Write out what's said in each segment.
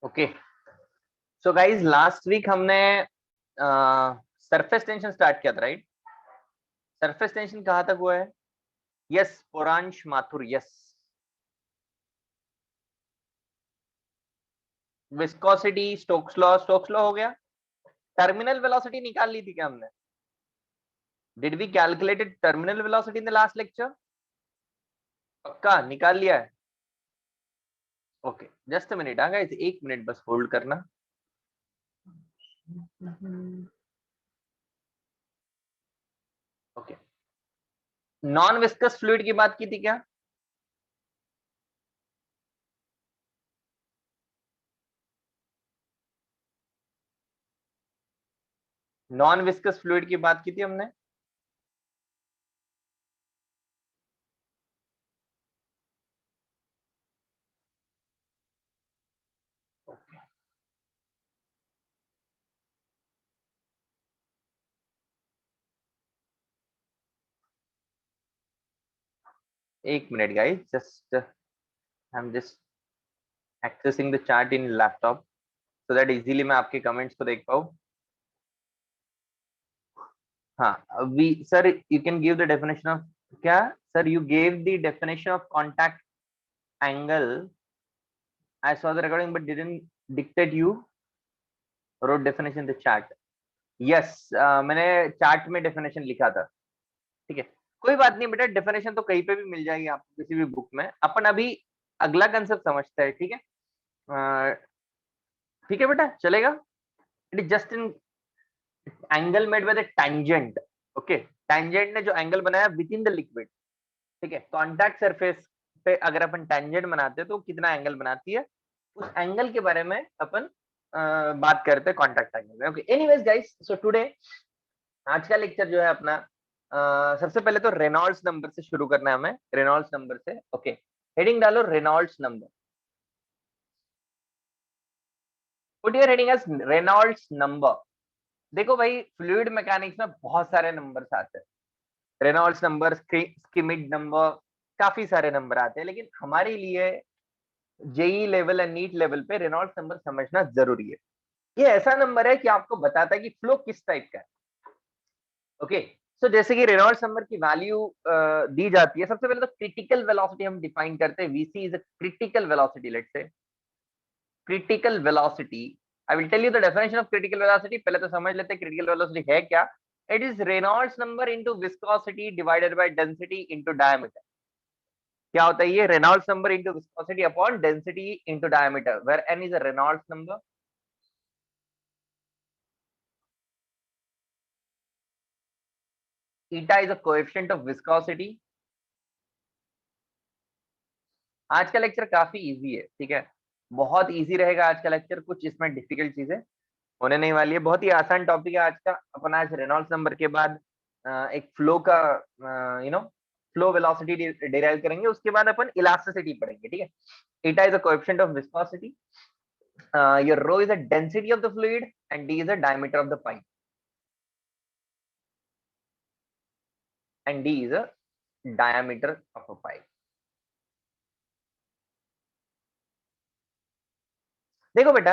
Okay so guys last week हमने surface tension start किया था, राइट? सरफेस टेंशन कहाँ तक हुआ है? Yes, Puransh Mathur, yes. Viscosity, Stokes law हो गया। टर्मिनल वेलोसिटी निकाल ली थी क्या हमने? Did we calculated terminal velocity in the last lecture? पक्का निकाल लिया है? ओके जस्ट अ मिनट, हाँ गाइस, एक मिनट बस होल्ड करना। ओके, नॉन विस्कस फ्लूइड की बात की थी क्या? नॉन विस्कस फ्लूइड की बात की थी हमने। एक minute guys, just I am just accessing the chart in laptop so that easily मैं आपके कमेंट्स को देख पाऊँ। हाँ, we sir you can give the definition of क्या? Sir you gave the definition of contact angle. I saw the recording but didn't dictate you wrote definition the chart. Yes, मैंने chart में definition लिखा था। ठीक है, कोई बात नहीं बेटा, डेफिनेशन तो कहीं पे भी मिल जाएगी आपको, किसी भी बुक में। अपन अभी अगला कंसेप्ट समझते हैं, ठीक है? अ, ठीक है बेटा, चलेगा? It is just in angle made by the tangent. Okay, tangent ने जो एंगल बनाया विद इन द लिक्विड, ठीक है? कॉन्टैक्ट सरफेस पे अगर अपन टेंजेंट बनाते हैं तो कितना एंगल बनाती है, उस एंगल के बारे में अपन बात करते हैं कॉन्टैक्ट एंगल में। Okay, anyways guys, so today आज का लेक्चर जो है अपना, सबसे पहले तो रेनॉल्ड्स नंबर से शुरू करना है हमें। रेनॉल्ड्स नंबर से, ओके। हेडिंग डालो Reynolds number. Put your heading as Reynolds number. देखो भाई, फ्लूइड मैकेनिक्स में बहुत सारे नंबर्स आते हैं। रेनॉल्ड्स नंबर, स्किमिड नंबर, काफी सारे नंबर आते हैं, लेकिन हमारे लिए JEE level and NEET level पे रेनॉल्ड्स नंबर समझना जरूरी है। ये ऐसा नंबर है कि आपको बताता है कि फ्लो किस टाइप का है। ओके, सो जैसे कि रेनॉल्ड्स नंबर की वैल्यू दी जाती है, सबसे पहले तो क्रिटिकल वेलोसिटी हम डिफाइन करते हैं। VC is a critical velocity. Let's say critical velocity, I will tell you the definition of critical velocity. पहले तो समझ लेते हैं क्रिटिकल वेलोसिटी है क्या। It is Reynolds number into viscosity divided by density into diameter. क्या होता है ये? Reynolds number into viscosity upon density into diameter, where N is a Reynolds number. eta is a coefficient of viscosity। आज का lecture काफी easy है, ठीक है? बहुत इजी रहेगा आज का लेक्चर, कुछ इसमें डिफिकल्ट चीजें होने नहीं वाली है। बहुत ही आसान टॉपिक है आज का। अपन आज रेनॉल्ड्स नंबर के बाद एक फ्लो का फ्लो वेलोसिटी डिराइव करेंगे, उसके बाद अपन इलास्टिसिटी पढ़ेंगे, ठीक है? eta is a coefficient of viscosity, your rho is a density of the fluid and d is a diameter of the pipe and d is a diameter of a pipe। देखो बेटा,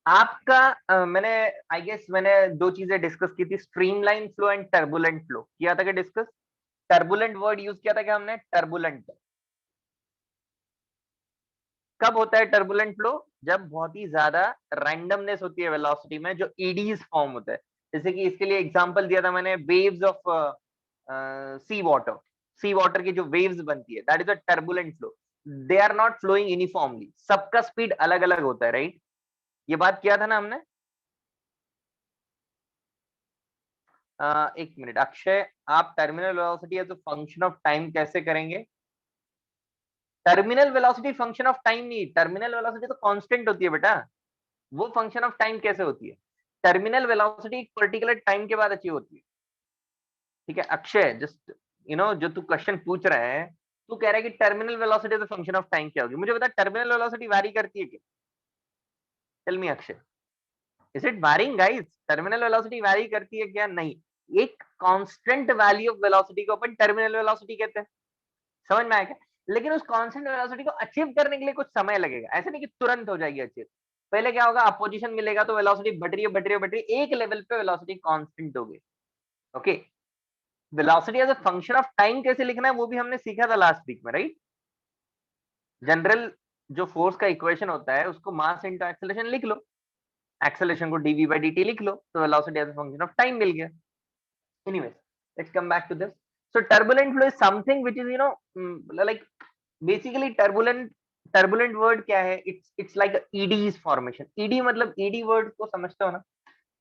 आपका मैंने I guess मैंने दो चीजें discuss की थी, streamline flow and turbulent flow किया था क्या डिस्कस? टर्बुलेंट वर्ड यूज किया था क्या हमने? टर्बुलेंट कब होता है टर्बुलेंट फ्लो? जब बहुत ही ज्यादा रैंडमनेस होती है वेलोसिटी में, जो ईडीज फॉर्म होता है। जैसे कि इसके लिए एग्जांपल दिया था मैंने, waves of sea water. Sea water की जो वेव्स बनती है, that is a turbulent flow. They are not flowing uniformly, सबका स्पीड अलग अलग होता है, राइट? ये बात किया था ना हमने। एक मिनट अक्षय, आप टर्मिनल वेलोसिटी है तो फंक्शन ऑफ टाइम कैसे करेंगे? Terminal velocity function of time नहीं, टर्मिनल वेलोसिटी तो कांस्टेंट होती है बेटा। वो फंक्शन ऑफ टाइम कैसे होती है? टर्मिनल वेलोसिटी एक पर्टिकुलर टाइम के बाद अचीव होती है, ठीक है? अक्षय, जस्ट जो तू क्वेश्चन पूछ रहा है, तू कह रहा है कि टर्मिनल वेलोसिटी तो फंक्शन ऑफ टाइम क्या होगी? मुझे बता, टर्मिनल वेलोसिटी वैरी करती है क्या? Tell me Akshay, is it varying guys? Terminal velocity vary करती है क्या? नहीं। एक कांस्टेंट वैल्यू ऑफ वेलोसिटी को अपन टर्मिनल वेलोसिटी कहते हैं। समझ में आया क्या? लेकिन उस कांस्टेंट वेलोसिटी को अचीव करने के लिए कुछ समय लगेगा, ऐसे नहीं कि तुरंत हो जाएगी अचीव। पहले क्या होगा, अपोजिशन मिलेगा तो वेलोसिटी बढ़ रही है बढ़ रही है बढ़ रही है, एक लेवल पे वेलोसिटी कांस्टेंट हो गई। Okay, velocity as a function of time कैसे लिखना है वो भी हमने सीखा था लास्ट वीक में, राइट। जनरल जो फोर्स का इक्वेशन होता है उसको मास इनटू एक्सेलरेशन लिख लो, एक्सेलरेशन को dv by dt लिख लो, तो velocity as a function of time मिल गया। Anyways, let's come back to this. So turbulent flow is something which is, like basically turbulent word क्या है, it's like a ED's formation. ED मतलब ED word को समझते हो ना,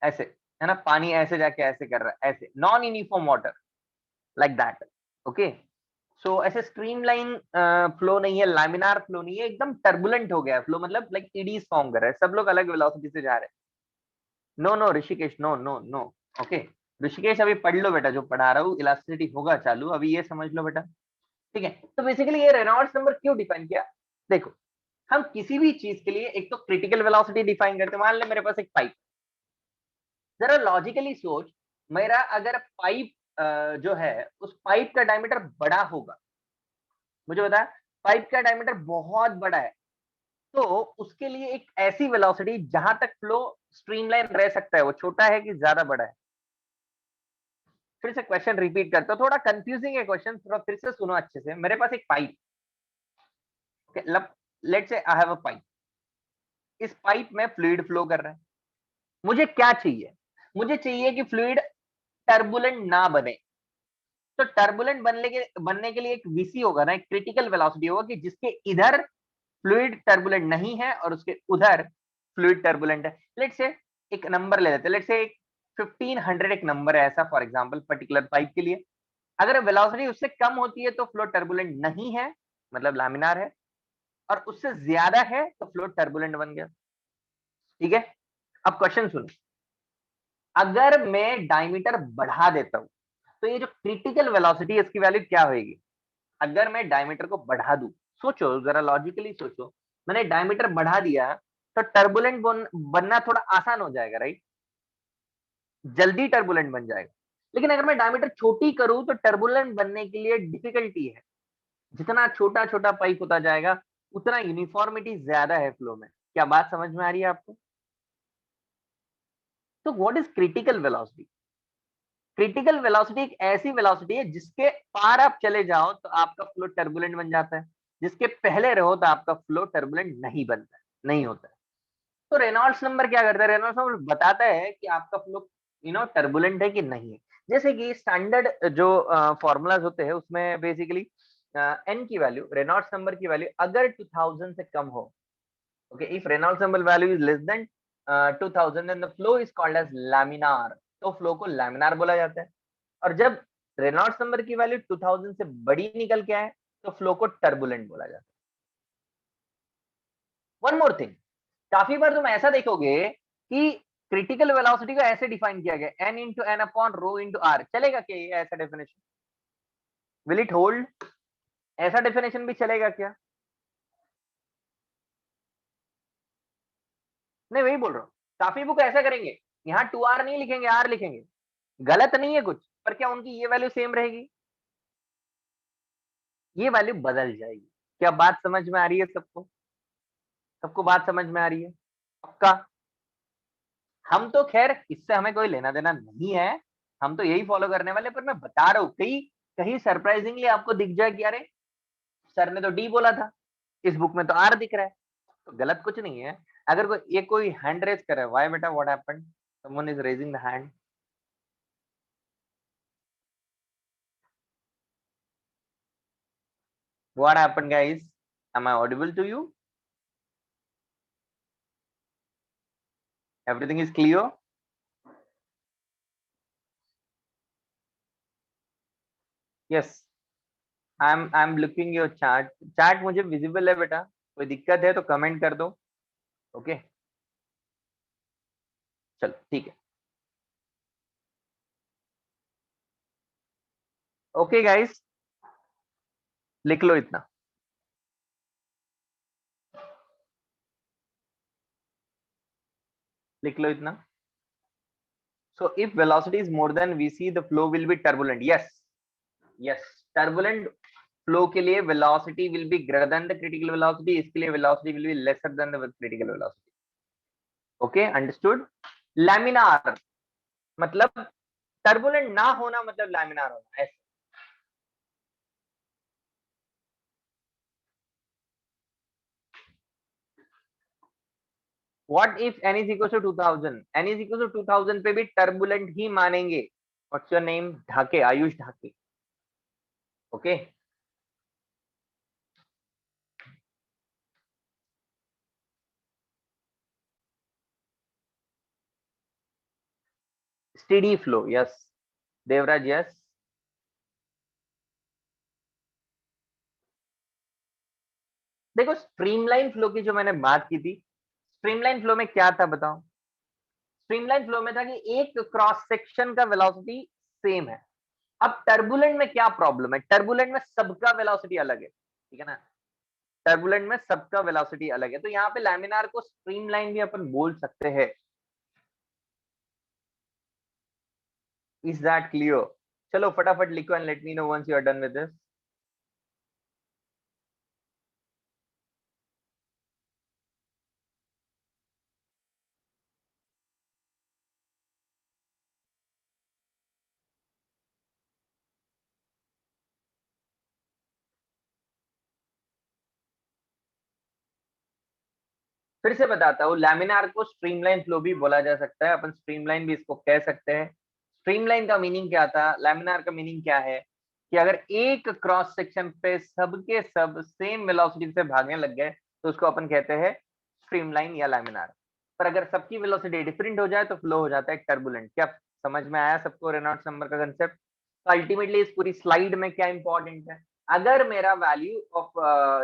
ऐसे है ना, पानी ऐसे जाके ऐसे कर रहा है, ऐसे non uniform water, like that. Okay, so ऐसे स्ट्रीमलाइन फ्लो नहीं है, लैमिनार फ्लो नहीं है, एकदम टर्बुलेंट हो गया फ्लो, मतलब लाइक ईडीज फॉर्म कर रहा है, सब लोग अलग वेलोसिटी से जा रहे हैं। No no Rishikesh, no no no. Okay, Rishikesh अभी पढ़ लो बेटा, जो पढ़ा रहा हूँ इलास्टिसिटी होगा चालू, अभी ये समझ लो बेटा, ठीक है। तो बेसिकली ये रेनॉल्ड्स नंबर क्यों डिफाइन किया, देखो हम किसी भी चीज के लिए एक तो क्रिटिकल वेलोसिटी डिफाइन करते हैं। मान ले मेरे पास एक पाइप, जरा लॉजिकली सोच, मेरा अगर पाइप जो है उस पाइप का डायमीटर बड़ा होगा, मुझे बता, पाइप का डायमीटर बहुत बड़ा है, तो उसके लिए एक ऐसी वेलोसिटी जहां तक फ्लो स्ट्रीमलाइन रह सकता है, वो छोटा है कि ज्यादा बड़ा है। फिर से क्वेश्चन रिपीट करता हूं, थोड़ा कंफ्यूजिंग है क्वेश्चन, थोड़ा फिर से सुनो अच्छे से। मेरे पास एक pipe, let's say I have a pipe, इस पाइप में फ्लूइड फ्लो कर रहा है, मुझे क्या चाहिए, मुझे चाहिए कि फ्लूइड टर्बुलेंट ना बने। तो टर्बुलेंट बनने के लिए एक वीसी होगा ना, एक क्रिटिकल वेलोसिटी होगा कि जिसके इधर फ्लूइड टर्बुलेंट नहीं है और उसके उधर फ्लूइड टर्बुलेंट है। लेट्स से एक नंबर ले लेते हैं, लेट्स से 1500 एक नंबर है ऐसा, फॉर एग्जांपल पर्टिकुलर पाइप के लिए। अगर वेलोसिटी उससे कम होती है तो फ्लो टर्बुलेंट नहीं है, मतलब लैमिनार है, और उससे ज्यादा है तो फ्लो टर्बुलेंट बन गया। ठीक है, अब क्वेश्चन सुनो, अगर मैं डायमीटर बढ़ा देता हूं तो ये जो क्रिटिकल वेलोसिटी है इसकी वैल्यू क्या होगी। अगर मैं डायमीटर को बढ़ा दूं, सोचो जरा लॉजिकली सोचो, मैंने डायमीटर बढ़ा दिया तो टर्बुलेंट बनना थोड़ा आसान हो जाएगा, राइट, जल्दी टर्बुलेंट बन जाएगा। लेकिन अगर मैं डायमीटर छोटी करूं तो टर्बुलेंट बनने के लिए डिफिकल्टी है, जितना छोटा छोटा पाइप होता जाएगा उतना यूनिफॉर्मिटी ज्यादा है फ्लो में। क्या बात समझ में आ रही है आपको। तो what is critical velocity, critical velocity एक ऐसी वेलोसिटी है जिसके पार आप चले जाओ तो आपका फ्लो टर्बुलेंट बन जाता है, जिसके पहले रहो तो आपका फ्लो टर्बुलेंट नहीं बनता है, नहीं होता है। तो रेनॉल्ड्स नंबर क्या करता है, रेनॉल्ड्स नंबर बताता है कि आपका फ्लो टर्बुलेंट है कि नहीं है। जैसे कि स्टैंडर्ड जो फॉर्मूलाज होते हैं उसमें बेसिकली एन की वैल्यू, रेनॉल्ड्स नंबर की वैल्यू अगर 2000 से कम हो, okay, if Reynolds number value is less than 2000 then the flow is called as laminar, तो फ्लो को लैमिनार बोला जाता है। और जब रेनॉल्ड्स नंबर की वैल्यू 2000 से बड़ी निकल के आए तो फ्लो को टर्बुलेंट बोला जाता है। वन मोर थिंग, काफी बार तुम ऐसा देखोगे कि क्रिटिकल वेलोसिटी को ऐसे डिफाइन किया गया, N into N upon rho into R, चलेगा क्या ये ऐसा डेफिनेशन, विल इट होल्ड, ऐसा डेफिनेशन भी चलेगा क्या। नहीं वही बोल रहा हूँ, काफी बुक ऐसा करेंगे, यहाँ 2r नहीं लिखेंगे, आर लिखेंगे, गलत नहीं है कुछ, पर क्या उनकी ये वैल्यू सेम रहेगी, ये वैल्यू बदल जाएगी। क्या बात समझ में आ रही है सबको, सबको बात समझ में आ रही है पक्का। हम तो खैर इससे हमें कोई लेना देना नहीं है, हम तो यही फॉलो करने वाले, पर मैं बता रहा हूँ कहीं कहीं सरप्राइजिंगली आपको दिख जाए कि अरे सर ने तो डी बोला था, इस बुक में तो आर दिख रहा है, तो गलत कुछ नहीं है। अगर कोई हैंड रेज करे, व्हाई बेटा what happened, someone is raising the hand, what happened guys, am I audible to you, everything is clear. Yes, I am looking your chart, chart मुझे विजिबल है बेटा, कोई दिक्कत है तो कमेंट कर दो। ओके चलो ठीक है। ओके गाइस, लिख लो इतना, लिख लो इतना। So if velocity is more than vc, the flow will be turbulent. Yes, yes, turbulent flow के लिए velocity will be greater than the critical velocity, इसके लिए velocity will be lesser than the critical velocity. Okay, understood. Laminar मतलब turbulent ना होना, मतलब laminar होना, ऐसे। What if n is equal to 2000, n is equal to 2000 पे भी टर्बुलेंट ही मानेंगे। What's your name? Dhake, Ayush Dhake. Okay, steady flow, yes. Devraj, yes. देखो, स्ट्रीमलाइन फ्लो की जो मैंने बात की थी, स्ट्रीमलाइन फ्लो में क्या था बताओ? स्ट्रीमलाइन फ्लो में था कि एक क्रॉस सेक्शन का वेलोसिटी सेम है। अब टर्बुलेंट में क्या प्रॉब्लम है? टर्बुलेंट में सबका वेलोसिटी अलग है, ठीक है ना? टर्बुलेंट में सबका वेलोसिटी अलग है, तो यहाँ पे लैमिनार को स्ट्रीमलाइन भी अपन बोल सकते हैं। Is that clear? चलो फटाफट लिखो and let me know once you are done with this. फिर से बताता हूँ, लैमिनार को स्ट्रीमलाइन फ्लो भी बोला जा सकता है, अपन स्ट्रीमलाइन भी इसको कह सकते हैं। स्ट्रीमलाइन का मीनिंग क्या था, लैमिनार का मीनिंग क्या है कि अगर एक क्रॉस सेक्शन पे सबके सब सेम वेलोसिटी से भागने लग गए तो उसको अपन कहते हैं स्ट्रीमलाइन या लैमिनार। पर अगर सबकी वेलोसिटी डिफरेंट हो जाए तो फ्लो हो जाता है टर्बुलेंट। क्या समझ में आया सबको रेनॉल्ड्स नंबर का कंसेप्ट? तो अल्टीमेटली इस पूरी स्लाइड में क्या इंपॉर्टेंट है, अगर मेरा value of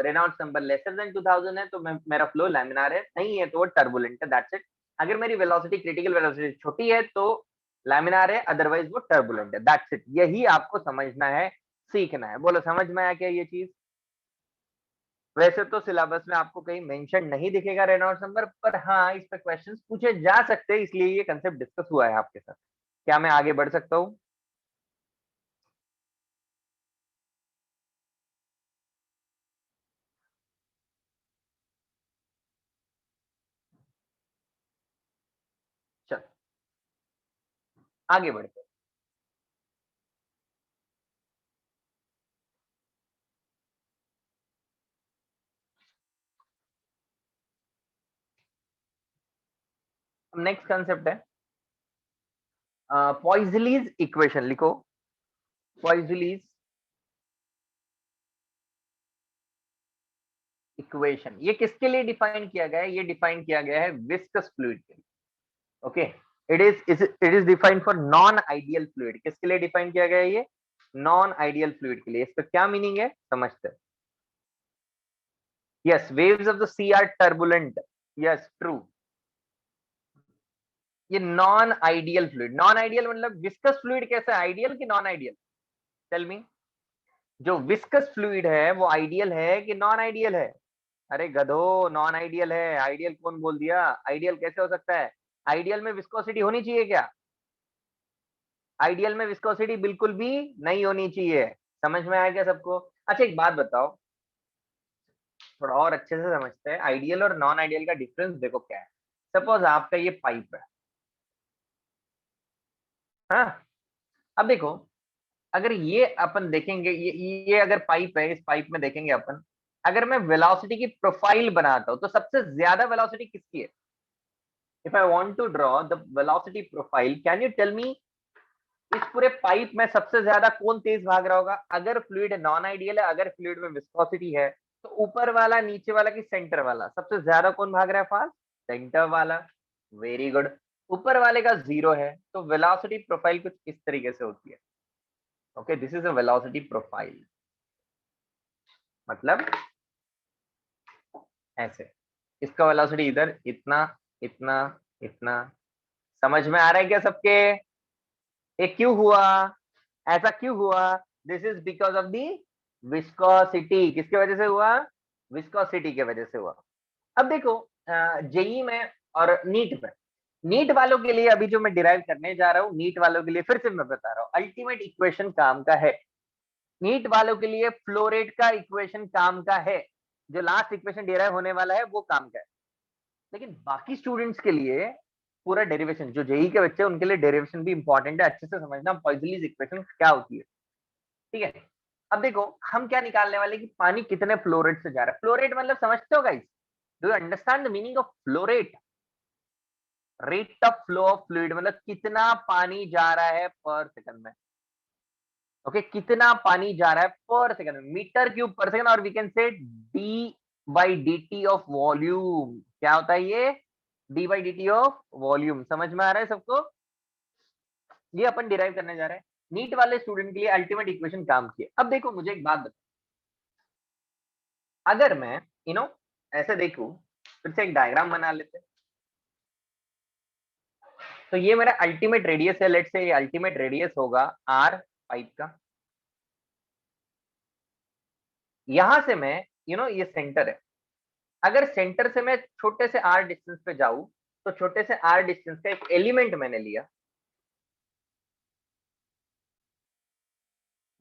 Reynolds number lesser than 2000 है तो मेरा फ्लो लैमिनार है, नहीं है तो वो टर्बुलेंट है, दैट्स इट। अगर मेरी वेलोसिटी, क्रिटिकल वेलोसिटी छोटी है तो लैमिनार है, अदरवाइज वो टर्बुलेंट है, दैट्स इट। यही आपको समझना है, सीखना है। बोलो समझ में आया क्या ये चीज? वैसे तो सिलेबस में आपको कहीं मेंशन नहीं दिखेगा रेनॉल्ड्स नंबर, पर हाँ इस पे क्वेश्चंस पूछे जा सकते हैं, इसलिए ये कंसेप्ट डिस्कस हुआ है आपके साथ। क्या मैं आगे बढ़ सकता हूँ? चल आगे बढ़ते हैं। नेक्स्ट कंसेप्ट है पॉइजलीज इक्वेशन, लिखो। पॉइजलीज इक्वेशन, ये किसके लिए डिफाइन किया गया है? ये डिफाइन किया गया है विस्कस फ्लूइड के लिए। Okay, it is defined for non ideal fluid. किसके लिए डिफाइन किया गया है ये? नॉन आइडियल फ्लूइड के लिए। इसका क्या मीनिंग है समझते हैं। Yes, waves of the sea are turbulent, yes true. ये non ideal fluid, non ideal मतलब विस्कस फ्लूइड कैसे, आइडियल कि नॉन आइडियल? Tell me. जो विस्कस फ्लूइड है वो आइडियल है कि नॉन आइडियल है? अरे गधो, नॉन आइडियल है, आइडियल कौन बोल दिया? आइडियल कैसे हो सकता है? आइडियल में विस्कोसिटी होनी चाहिए क्या? आइडियल में विस्कोसिटी बिल्कुल भी नहीं होनी चाहिए। समझ में आया क्या सबको? अच्छा एक बात बताओ, थोड़ा और अच्छे से समझते हैं, आइडियल और नॉन आइडियल का डिफरेंस देखो क्या है। सपोज आपका ये पाइप है, हाँ। अब देखो, अगर ये अपन देखेंगे, ये अगर पाइप है, इस पाइप में देखेंगे अपन, अगर मैं वेलोसिटी की प्रोफाइल बनाता हूं तो सबसे ज्यादा वेलोसिटी किसकी है? If I want to draw the velocity profile, can you tell me इस पूरे पाइप में सबसे ज्यादा कौन तेज भाग रहा होगा? अगर फ्लूइड नॉन आइडियल है, अगर फ्लूइड में विस्कोसिटी है, तो ऊपर वाला, नीचे वाला की सेंटर वाला, सबसे ज्यादा कौन भाग रहा है फास्ट? सेंटर वाला। Very good. ऊपर वाले का जीरो है, तो वेलोसिटी प्रोफाइल कुछ इस तरीके से होती है। Okay, this is a velocity profile, मतलब ऐसे। इसका वेलोसिटी इधर इतना, इतना, इतना। समझ में आ रहा है क्या सबके? ये क्यों हुआ? ऐसा क्यों हुआ? This is because of the viscosity. किसके वजह से हुआ? विस्कोसिटी के वजह से हुआ। अब देखो, जेई में और नीट में, नीट वालों के लिए अभी जो मैं डिराइव करने जा रहा हूँ, नीट वालों के लिए फिर से मैं बता रहा हूँ, अल्टीमेट इक्वेशन काम का है। नीट वालों के लिए फ्लो रेट का इक्वेशन काम का है। जो लास्ट इक्वेशन डिराइव होने वाला है वो काम का है। लेकिन बाकी स्टूडेंट्स के लिए पूरा डेरिवेशन, जो जेई के बच्चे उनके लिए डेरिवेशन भी इंपॉर्टेंट है, अच्छे से समझना पॉइजनलीज इक्वेशन क्या होती है। ठीक है, अब देखो हम क्या निकालने वाले कि पानी कितने फ्लो रेट से जा रहा है। फ्लो रेट मतलब समझते हो guys, do you understand the meaning of flow rate? Rate of flow of fluid मतलब कितना पानी जा रहा है पर सेकंड में। ओके, कितना पानी जा रहा है पर सेकंड में, मीटर क्यूब पर सेकंड, और we can say D by D T of volume. क्या होता है ये? D by D T of volume. समझ में आ रहा है सबको? ये अपन डिराइव करने जा रहे हैं। नीट वाले स्टूडेंट के लिए अल्टीमेट इक्वेशन काम की है। अब देखो मुझे एक बात बताओ, अगर मैं ऐसे देखूं, फिर से एक डायग्राम बना लेते हैं। तो ये मेरा अल्टीमेट रेडियस है, लेट्स से ये अल्टीमेट रेडियस होगा आर पाइप का। यहां से मैं ये सेंटर है। अगर सेंटर से मैं छोटे से आर डिस्टेंस पे जाऊं, तो छोटे से आर डिस्टेंस का एक एलिमेंट मैंने लिया।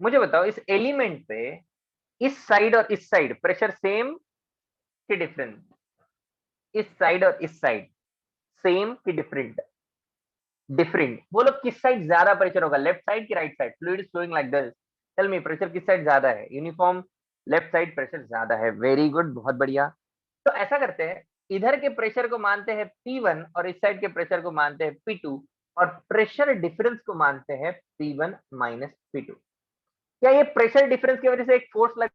मुझे बताओ इस एलिमेंट पे इस साइड और इस साइड प्रेशर सेम कि डिफरेंट? इस साइड और इस साइड सेम कि डिफरेंट? डिफरेंट। बोलो किस साइड ज्यादा प्रेशर होगा, लेफ्ट साइड की right side? Fluid is flowing like this, tell me pressure किस साइड ज्यादा है? यूनिफॉर्म लेफ्ट साइड प्रेशर ज्यादा है। वेरी गुड, बहुत बढ़िया। तो ऐसा करते हैं, इधर के प्रेशर को मानते हैं P1 और इस साइड के प्रेशर को मानते हैं P2, और प्रेशर डिफरेंस को मानते हैं P1 माइनस P2। क्या ये प्रेशर डिफरेंस की वजह से एक फोर्स लग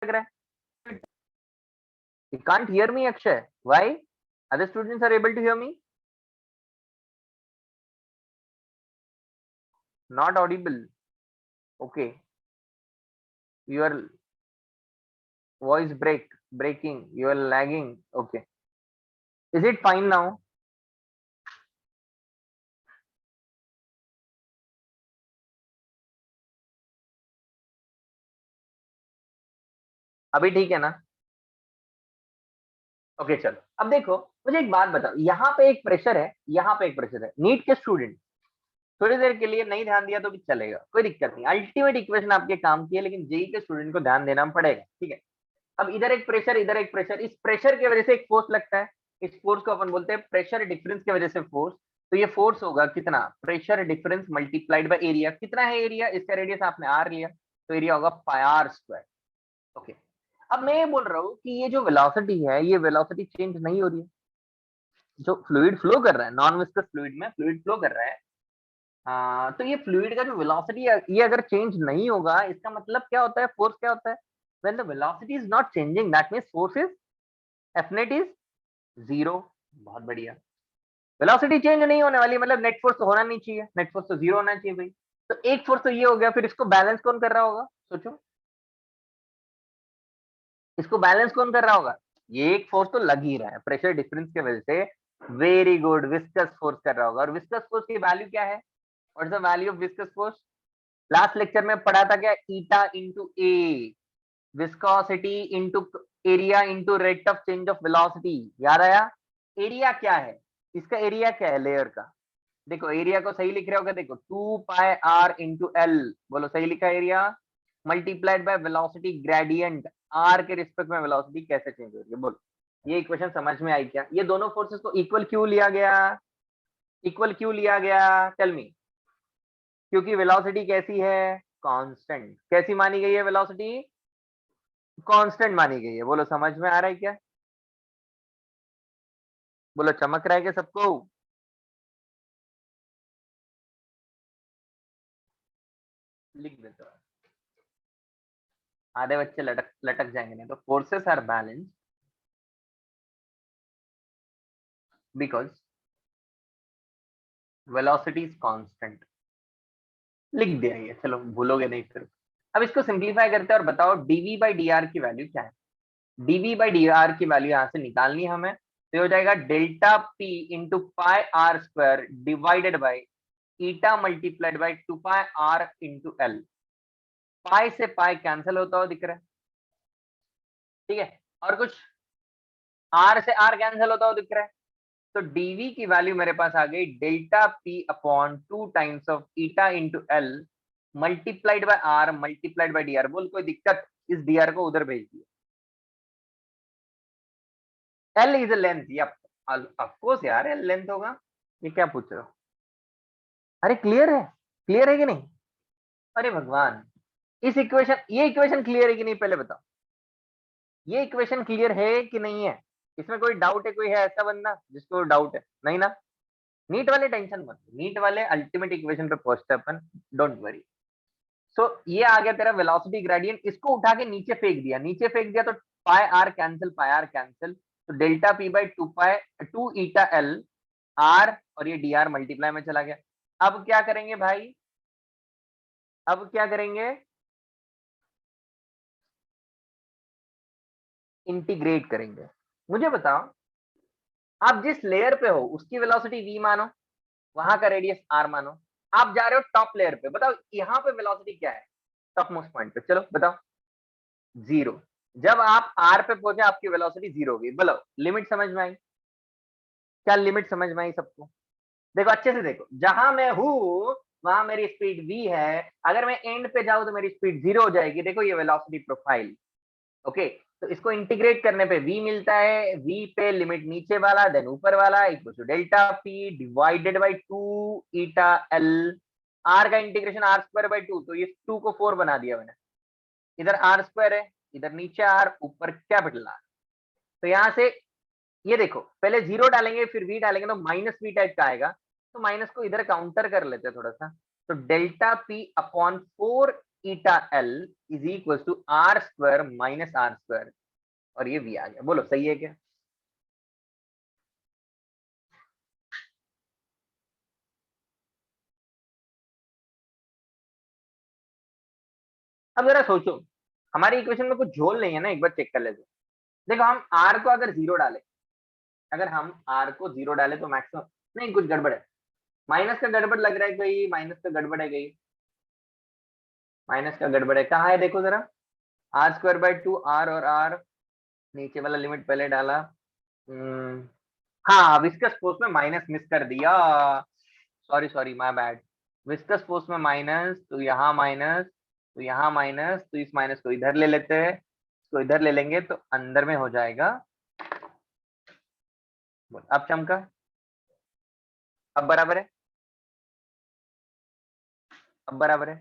रहा है? You can't hear me, Akshay. Why? Other students are able to hear me? Not audible. Okay. Your voice breaking. You are lagging. Okay. Is it fine now? अभी ठीक है ना? ओके चलो, अब देखो मुझे एक बात बताओ, यहाँ पे एक प्रेशर है, यहाँ पे एक प्रेशर है। नीट के स्टूडेंट थोड़ी देर के लिए नहीं ध्यान दिया तो भी चलेगा, कोई दिक्कत नहीं। अल्टीमेट इक्वेशन आपके काम की है, लेकिन जेई के स्टूडेंट को ध्यान देना पड़ेगा। ठीक है, अब इधर एक प्रेशर, इधर एक प्रेशर, इस प्रेशर की वजह से एक फोर्स लगता है। इस फोर्स को अपन बोलते हैं प्रेशर डिफरेंस की वजह से फोर्स। तो ये फोर्स होगा कितना? Pressure difference multiplied by area. कितना है एरिया? इसका रेडियस आपने आर लिया, तो एरिया होगा पाई आर स्क्वायर। ओके, अब मैं ये बोल रहा हूँ कि ये जो वेलोसिटी है, ये वेलोसिटी चेंज नहीं हो रही है। जो फ्लूइड फ्लो कर रहा है, नॉन विस्कस फ्लूइड में फ्लूइड फ्लो कर रहा है, तो ये फ्लूइड का जो वेलोसिटी है, ये अगर चेंज नहीं होगा, इसका मतलब क्या होता है? फोर्स क्या होता है? When the velocity is not changing, that means force is F net is zero. बहुत बढ़िया। वेलोसिटी चेंज नहीं होने वाली, मतलब नेट फोर्स तो होना नहीं चाहिए, नेट फोर्स तो जीरो होना चाहिए भाई। तो एक फोर्स तो ये हो गया, फिर इसको बैलेंस कौन कर रहा होगा? सोचो, इसको बैलेंस कौन कर रहा होगा? ये एक फोर्स तो लग ही रहा है प्रेशर डिफरेंस की वजह से। वेरी गुड, विस्कस फोर्स कर रहा होगा। और विस्कस फोर्स की वैल्यू क्या है? What is the value of viscous force? Last lecture में पढ़ा था क्या? Eta into A, viscosity into area into rate of change of velocity. याद आया? एरिया क्या है? इसका एरिया क्या है लेयर का? देखो एरिया को सही लिख रहे होगा, देखो 2 पाई आर इंटू एल, बोलो सही लिखा area, multiplied by velocity gradient. R के रिस्पेक्ट में वेलोसिटी कैसे चेंज हो रही है, बोलो। ये इक्वेशन समझ में आई क्या? ये दोनों फोर्सेस को इक्वल क्यों लिया गया? इक्वल क्यों लिया गया? Tell me. क्योंकि वेलोसिटी कैसी है? कांस्टेंट। कैसी मानी गई है वेलोसिटी? कांस्टेंट मानी गई है। बोलो समझ में आ रहा है क्या? बोलो चमक रहा है क्या सबको? लिख देता हूं, आधे बच्चे लटक लटक जाएंगे नहीं तो। Forces are balance because velocity is constant. लिख दिया ये, चलो भूलोगे नहीं फिर। अब इसको सिंप्लीफाई करते हैं और बताओ डीवी बाई डी आर की वैल्यू क्या है? डीवी बाई डी आर की वैल्यू यहां से निकालनी है हमें, तो हो जाएगा delta P into pi are square divided by eta multiplied by 2 pi are into l. Pi से पाई कैंसिल होता हुआ दिख रहा है, ठीक है? और कुछ? आर से आर कैंसिल होता हुआ दिख रहा है, तो dv की वैल्यू मेरे पास आ गई delta p upon 2 times of eta into L multiplied by R multiplied by dr। बोल कोई दिक्कत, इस dr को उधर भेज दिया। L इज अ लेंथ, या ऑफ कोर्स यार L लेंथ होगा, ये क्या पूछ रहे हो? अरे क्लियर है, क्लियर है कि नहीं? अरे भगवान, इस इक्वेशन, ये इक्वेशन क्लियर है कि नहीं पहले बताओ, ये इक्वेशन क्लियर है कि नहीं है? इसमें कोई डाउट है? कोई है ऐसा बंदा जिसको डाउट है? नहीं ना? नीट वाले टेंशन मत, नीट वाले अल्टीमेट इक्वेशन पे पहुंचते अपन, डोंट वरी। सो ये आ गया तेरा वेलोसिटी ग्रेडियंट, इसको उठा के नीचे फेंक दिया, नीचे फेंक दिया तो pi r cancel, pi r cancel, तो delta p by 2 pi 2 eta l r, और ये डी आर मल्टीप्लाई में चला गया। अब क्या करेंगे भाई, अब क्या करेंगे? इंटीग्रेट करेंगे। मुझे बताओ, आप जिस लेयर पे हो उसकी वेलोसिटी v मानो, वहां का रेडियस r मानो, आप जा रहे हो टॉप लेयर पे, बताओ यहाँ पे वेलोसिटी क्या है टॉप मोस्ट पॉइंट पे? चलो बताओ। जीरो। जब आप r पे पहुंचे आपकी वेलोसिटी जीरो होगी। बोलो लिमिट समझ में आई? क्या लिमिट समझ में आई सबको? देखो अच्छे से देखो, जहां मैं हूं वहां मेरी स्पीड v है, अगर मैं एंड पे जाऊं तो मेरी स्पीड जीरो हो जाएगी। देखो ये वेलोसिटी प्रोफाइल। ओके, तो इसको इंटीग्रेट करने पे v मिलता है, v पे लिमिट नीचे वाला देन ऊपर वाला equal to delta p divided by 2 eta l। r का इंटीग्रेशन r स्क्वायर बाई 2, तो ये 2 को 4 बना दिया मैंने, इधर r स्क्वायर है, इधर नीचे r ऊपर कैपिटल R। तो यहां से ये देखो, पहले जीरो डालेंगे फिर v डालेंगे तो माइनस v टाइप का आएगा, तो माइनस को इधर काउंटर कर लेते हैं थोड़ा सा, तो delta p upon 4 eta l is equal to r square minus r square, और ये v आ गया। बोलो सही है क्या? अब जरा सोचो, हमारी इक्वेशन में कुछ झोल नहीं है ना, एक बार चेक कर लेते। देखो हम r को अगर जीरो डाले, अगर हम r को जीरो डाले तो मैक्सिमम, नहीं कुछ गड़बड़ है, माइनस का गड़बड़ लग रहा है, कहीं माइनस का गड़बड़ है, कहीं माइनस का गड़बड़ है, कहाँ है देखो जरा। आर स्क्वायर बाई 2 r और r, नीचे वाला लिमिट पहले डाला। हाँ विस्कस फोर्स में माइनस मिस कर दिया, sorry sorry my bad. Viscous force में माइनस, तो यहाँ माइनस, तो यहाँ माइनस, तो इस माइनस को इधर ले लेते हैं, इसको इधर ले लेंगे तो अंदर में हो जाएगा। अब चमका, अब बराबर है, अब बराबर है।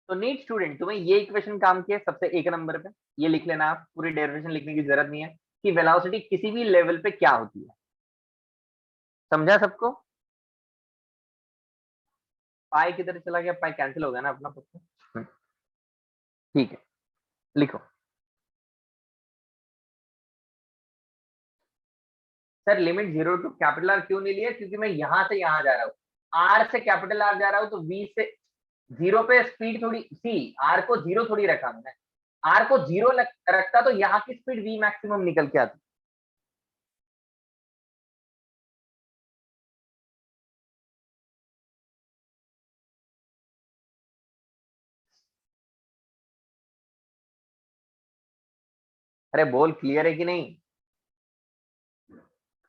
तो नीट स्टूडेंट, तुम्हें ये इक्वेशन काम की है सबसे एक नंबर पे, ये लिख लेना, आप पूरी डेरिवेशन लिखने की जरूरत नहीं है कि वेलोसिटी किसी भी लेवल पे क्या होती है। समझा सबको? पाई किधर चला गया? पाई कैंसिल हो गया ना अपना पक्का। ठीक है, लिखो। Sir limit zero to capital R क्यों नहीं लिया? क्योंकि मैं यहां से यहां जा रहा हूँ, आर से कैपिटल आर जा रहा हूँ, तो वी से जीरो पे स्पीड थोड़ी सी, आर को जीरो थोड़ी रखा मैंने, आर को जीरो रखता तो यहाँ की स्पीड वी मैक्सिमम निकल के आती। अरे बोल क्लियर है कि नहीं?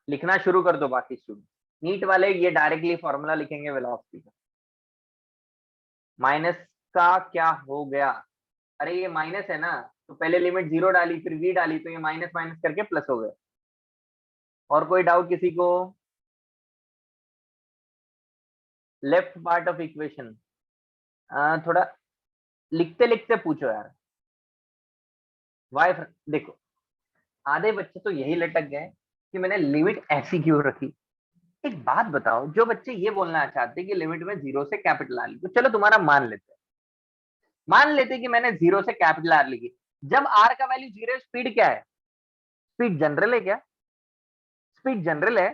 लिखना शुरू कर दो बाकी स्टूडेंट। नीट वाले ये डायरेक्टली फॉर्मूला लिखेंगे वेलोसिटी का। माइनस का क्या हो गया? अरे ये माइनस है ना, तो पहले लिमिट जीरो डाली फिर वी डाली, तो ये माइनस माइनस करके प्लस हो गया। और कोई डाउट किसी को? लेफ्ट पार्ट ऑफ इक्वेशन थोड़ा लिखते लिखते पूछो यार। वाई, देखो आधे बच्चे तो यही लटक गए कि मैंने लिमिट ऐसी क्यों रखी। एक बात बताओ, जो बच्चे ये बोलना चाहते कि लिमिट में जीरो से कैपिटल आर ली, तो चलो तुम्हारा मान लेते हैं, मान लेते कि मैंने जीरो से कैपिटल आर लिखी। जब आर का वैल्यू जीरो है, स्पीड क्या है? स्पीड जनरल है क्या? स्पीड जनरल है।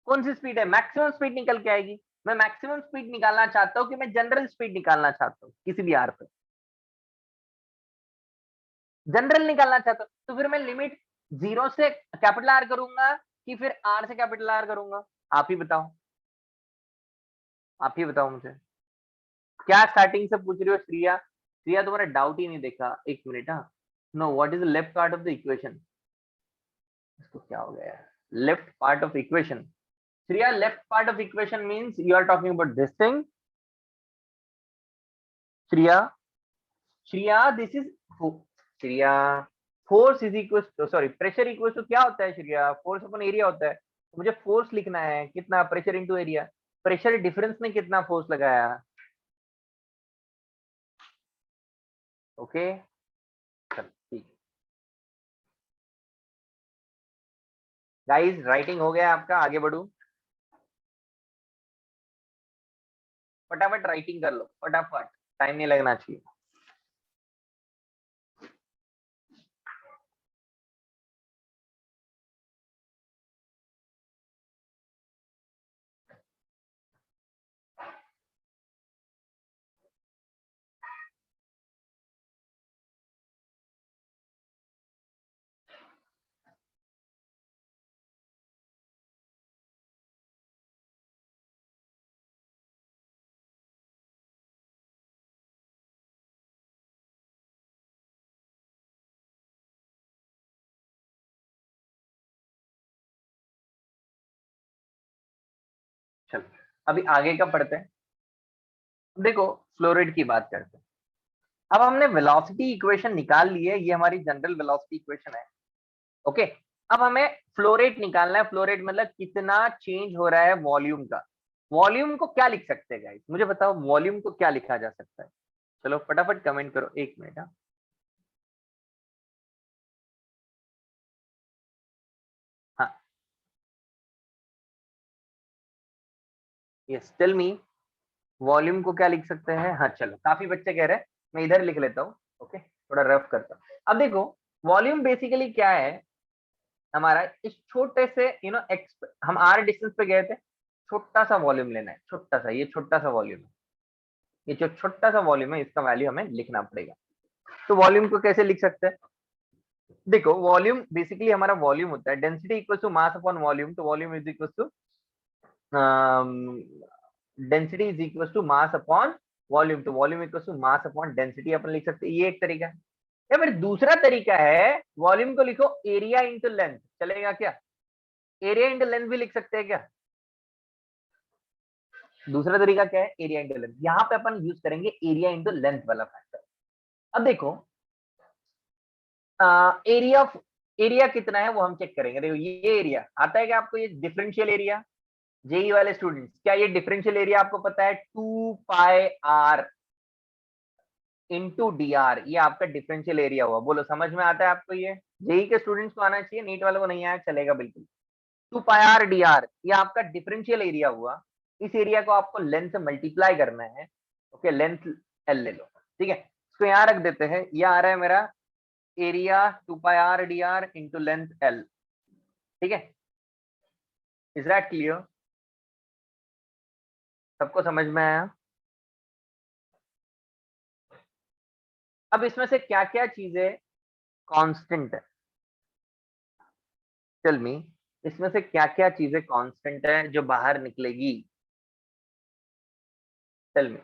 कौन सी स्पीड है? मैक्सिमम स्पीड निकल के आएगी। मैं मैक्सिमम स्पीड निकालना चाहता हूँ कि मैं जनरल स्पीड निकालना चाहता हूँ किसी भी आर पे? जनरल निकालना चाहता हूँ, तो फिर मैं लिमिट जीरो से कैपिटल आर करूंगा कि फिर आर से कैपिटल आर करूंगा? आप ही बताओ, आप ही बताओ मुझे। क्या स्टार्टिंग से पूछ रही हो श्रिया? श्रिया तुम्हारा डाउट ही नहीं देखा, एक मिनट। हाँ, no, what is the left part of the equation? इसको क्या हो गया यार? left part of equation. Shreya, left part of equation means you are talking about this thing. Shreya, this is Shreya, force is equals to, sorry, pressure equals to क्या होता है Shreya? Force अपन area होता है। तो मुझे फोर्स लिखना है कितना, pressure into area. Pressure difference में कितना फोर्स लगाया। ओके ठीक। गाइस राइटिंग हो गया आपका, आगे बढ़ू। फटाफट राइटिंग कर लो, फटाफट, टाइम नहीं लगना चाहिए। चलो अभी आगे का पढ़ते हैं। देखो फ्लोरेट की बात करते हैं। अब हमने वेलोसिटी इक्वेशन निकाल ली है, ये हमारी जनरल वेलोसिटी इक्वेशन है। ओके, अब हमें फ्लोरेट निकालना है। फ्लोरेट मतलब कितना चेंज हो रहा है वॉल्यूम का। वॉल्यूम को क्या लिख सकते हैं गाइस, मुझे बताओ वॉल्यूम को क्या लिखा जा सकता है। चलो फटाफट कमेंट करो, 1 मिनट। हाँ यस टेल मी, वॉल्यूम को क्या लिख सकते हैं। हाँ चलो, काफी बच्चे कह रहे हैं, मैं इधर लिख लेता हूँ। ओके थोड़ा रफ करता हूँ। अब देखो वॉल्यूम बेसिकली क्या है हमारा, इस छोटे से एक्स, हम आर डिस्टेंस पे गए थे, छोटा सा वॉल्यूम लेना है, छोटा सा, ये छोटा सा वॉल्यूम है। ये जो छोटा सा वॉल्यूम है इसका वैल्यू हमें लिखना पड़ेगा। तो वॉल्यूम को कैसे लिख सकते हैं। देखो वॉल्यूम बेसिकली हमारा वॉल्यूम होता है density equal to mass upon volume. तो volume is equal to density is equal to mass upon volume. तो volume equal to mass upon density अपन लिख सकते हैं, ये एक तरीका है। या फिर दूसरा तरीका है, वॉल्यूम को लिखो एरिया इंटू लेंथ, चलेगा क्या। एरिया इंटू लेंथ भी लिख सकते हैं क्या। दूसरा तरीका क्या है, एरिया इंटू लेंथ। यहाँ पे अपन यूज करेंगे एरिया इंटू लेंथ वाला फैक्टर। अब देखो एरिया ऑफ, एरिया कितना है वो हम चेक करेंगे। देखो ये एरिया आता है क्या आपको, ये डिफरेंशियल एरिया। जेई वाले स्टूडेंट्स क्या ये डिफरेंशियल एरिया आपको पता है, 2πr इंटू डी आर, ये आपका डिफरेंशियल एरिया हुआ। बोलो समझ में आता है आपको। ये जेई के स्टूडेंट्स को आना चाहिए, नीट वालों को नहीं आया चलेगा बिल्कुल। 2πr डी आर ये आपका डिफरेंशियल एरिया हुआ। इस एरिया को आपको लेंथ से मल्टीप्लाई करना है। ओके लेंथ एल ले लो, ठीक है, इसको यहाँ रख देते हैं। ये आ रहा है मेरा area 2πr D R into length L, ठीक है। इज दैट क्लियर, सबको समझ में आया। अब इसमें से क्या क्या चीजें कांस्टेंट है, टेल मी, इसमें से क्या क्या चीजें कांस्टेंट है जो बाहर निकलेगी, टेल मी।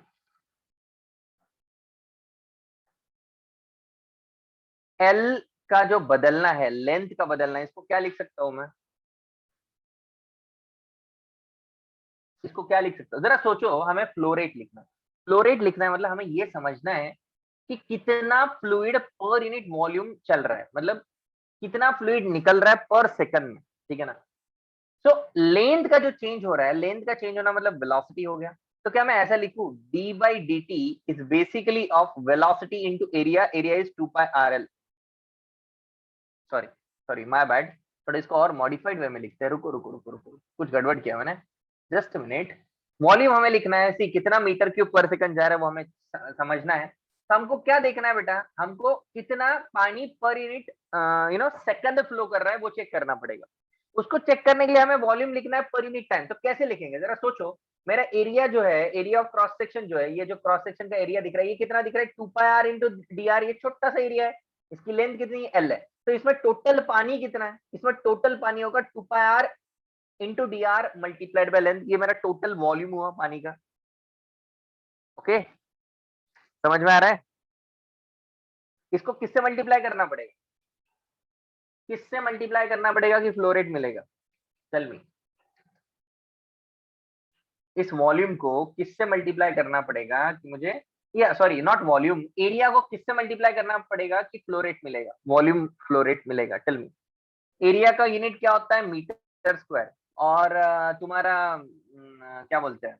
एल का जो बदलना है, लेंथ का बदलना है, इसको क्या लिख सकता हूं मैं, इसको क्या लिख सकता हूं, जरा सोचो। हमें फ्लोरेट लिखना है, फ्लोरेट लिखना है मतलब हमें ये समझना है कि कितना फ्लूइड पर यूनिट वॉल्यूम चल रहा है, मतलब कितना फ्लूइड निकल रहा है पर सेकंड में, ठीक है ना। सो लेंथ का जो चेंज हो रहा है, लेंथ का चेंज होना मतलब वेलोसिटी हो गया। तो क्या मैं ऐसा लिखूं, D by D T is basically of velocity into area, area is 2πrl। Sorry sorry my bad, थोड़ा इसको और मॉडिफाइड वे में लिखते हैं। रुको रुको रुको रुको, कुछ गड़बड़ किया मैंने, जस्ट मिनट। वॉल्यूम हमें लिखना है, सी कितना मीटर क्यूब पर सेकंड जा रहा है वो हमें समझना है। तो हमको क्या देखना है बेटा, हमको कितना पानी पर यूनिट सेकंड फ्लो कर रहा है वो चेक करना पड़ेगा। उसको चेक करने के लिए हमें वॉल्यूम लिखना है पर यूनिट टाइम। तो कैसे लिखेंगे जरा सोचो। मेरा एरिया जो है, एरिया ऑफ क्रॉस सेक्शन जो है, ये जो क्रॉस सेक्शन का एरिया दिख रहा है ये कितना दिख रहा है, 2πr इंटू डी आर। ये छोटा सा एरिया है, इसकी लेंथ कितनी है, एल है। तो इसमें टोटल पानी कितना है, इसमें टोटल पानी होगा 2πr into D R multiplied by length. ये मेरा टोटल वॉल्यूम हुआ पानी का। ओके समझ में आ रहा है। इसको किससे मल्टीप्लाई करना पड़ेगा, किससे मल्टीप्लाई करना पड़ेगा कि फ्लो रेट मिलेगा। टेल मी, इस वॉल्यूम को किससे मल्टीप्लाई करना पड़ेगा कि मुझे, या सॉरी नॉट वॉल्यूम, एरिया को किससे मल्टीप्लाई करना पड़ेगा कि फ्लो रेट मिलेगा, वॉल्यूम फ्लो रेट मिलेगा? टेल मी, एरिया का यूनिट क्या होता है? Metre square. और तुम्हारा क्या बोलते हैं,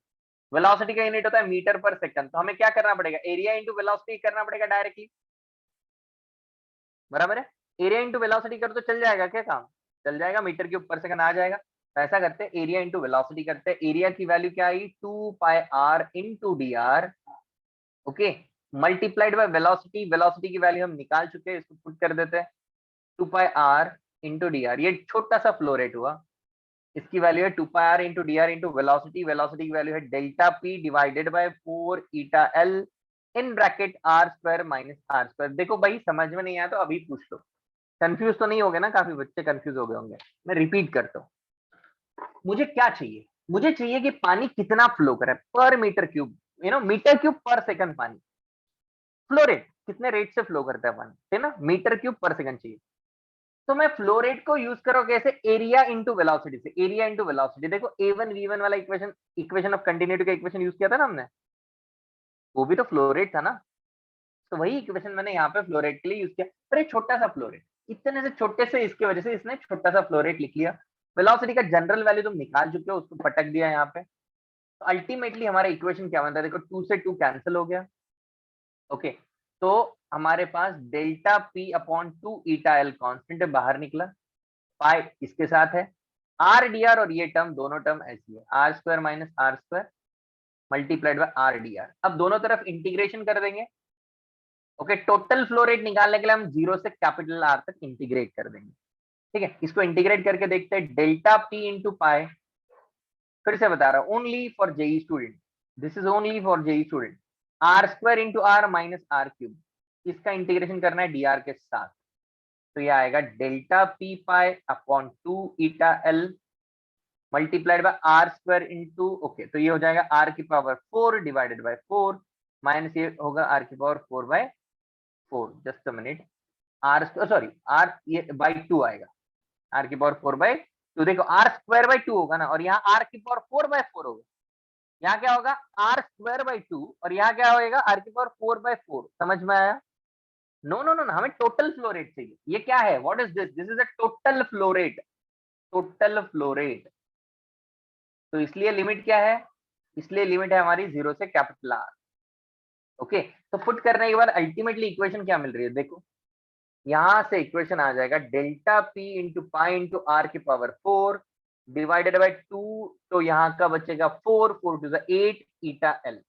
वेलोसिटी का यूनिट होता है मीटर पर सेकंड। तो हमें क्या करना पड़ेगा? एरिया इंटू वेलोसिटी करना पड़ेगा डायरेक्टली, बराबर है? एरिया इंटू वेलोसिटी कर तो चल जाएगा क्या काम? चल जाएगा, मीटर क्यूब पर सेकंड आ जाएगा। तो ऐसा करते हैं, एरिया इंटू वेलोसिटी करते हैं। एरिया की वैल्यू क्या आई? 2 pi are into D r, okay, multiplied by velocity. Velocity की वैल्यू हम निकाल चुके हैं, इसको पुट कर देते हैं, 2 pi are into D R. ये छोटा सा फ्लो रेट हुआ, इसकी वैल्यू है 2 pi are into D R into velocity. Velocity की वैल्यू है delta P divided by 4 eta L in bracket R square minus R square. देखो भाई, समझ में नहीं आया तो अभी पूछ लो, कंफ्यूज तो नहीं हो गए ना? काफी बच्चे कंफ्यूज हो गए होंगे। मैं रिपीट करता हूँ, मुझे क्या चाहिए? मुझे चाहिए कि पानी कितना फ्लो करे पर मीटर क्यूब, मीटर क्यूब पर सेकंड। पानी फ्लो रेट कितने रेट से फ्लो करता है पानी, है ना? मीटर क्यूब पर सेकंड चाहिए। तो मैं फ्लो रेट को यूज करो कैसे? एरिया इंटू वेलोसिटी से। एरिया इंटू वेलोसिटी, देखो A1 V1 वाला इक्वेशन, इक्वेशन ऑफ कंटिन्यूटी का इक्वेशन यूज किया था ना हमने, वो भी तो फ्लो रेट था ना। तो वही इक्वेशन मैंने यहाँ पे फ्लो रेट के लिए यूज किया, पर एक छोटा सा फ्लो रेट, इतने से छोटे से, इसकी वजह से इसने छोटा सा फ्लो रेट लिख लिया। वेलोसिटी का जनरल वैल्यू तुम निकाल चुके हो, उसको पटक दिया यहाँ पे। तो अल्टीमेटली हमारा इक्वेशन क्या बनता है? देखो, 2 से 2 कैंसिल हो गया, ओके। तो हमारे पास delta P upon 2 eta L constant बाहर निकला, पाई इसके साथ है, आर डी आर, और ये टर्म, दोनों टर्म ऐसी है, R square minus R square multiplied by R D R. अब दोनों तरफ इंटीग्रेशन कर देंगे, ओके। टोटल फ्लो रेट निकालने के लिए हम 0 से कैपिटल आर तक इंटीग्रेट कर देंगे, ठीक है। इसको इंटीग्रेट करके देखते हैं, डेल्टा पी इंटू पाई, फिर से बता रहा हूं, only for JEE student, this is only for JEE student, R square into R minus R cube, इसका इंटीग्रेशन करना है डी आर के साथ। तो ये आएगा delta P pi upon 2 eta L multiplied by R square into, okay, तो ये हो जाएगा आर की पावर 4 डिवाइडेड बाय 4 माइनस ये होगा आर की power 4 by 4, just a minute, R sorry R ये बाई 2 आएगा, आर की पावर 4 बाय 2। देखो, आर स्क्वायर बाय 2 होगा ना, और यहाँ आर की पावर 4 बाय 4 होगा। यहाँ क्या होगा? आर स्क्वायर बाय 2, और यहाँ क्या होएगा? आर की पावर 4 बाय 4। समझ में आया? नो नो नो, हमें टोटल फ्लो रेट चाहिए। ये क्या है? What is this? This is a total flow rate, total flow rate. तो इसलिए लिमिट क्या है? इसलिए लिमिट है हमारी 0 से कैपिटल आर, ओके। तो पुट करने के बाद अल्टीमेटली इक्वेशन क्या मिल रही है? देखो, यहां से इक्वेशन आ जाएगा delta P into pi into R की पावर 4 डिवाइडेड बाई 2, तो यहाँ का बचेगा 4, 4 टू द 8 ईटा एल।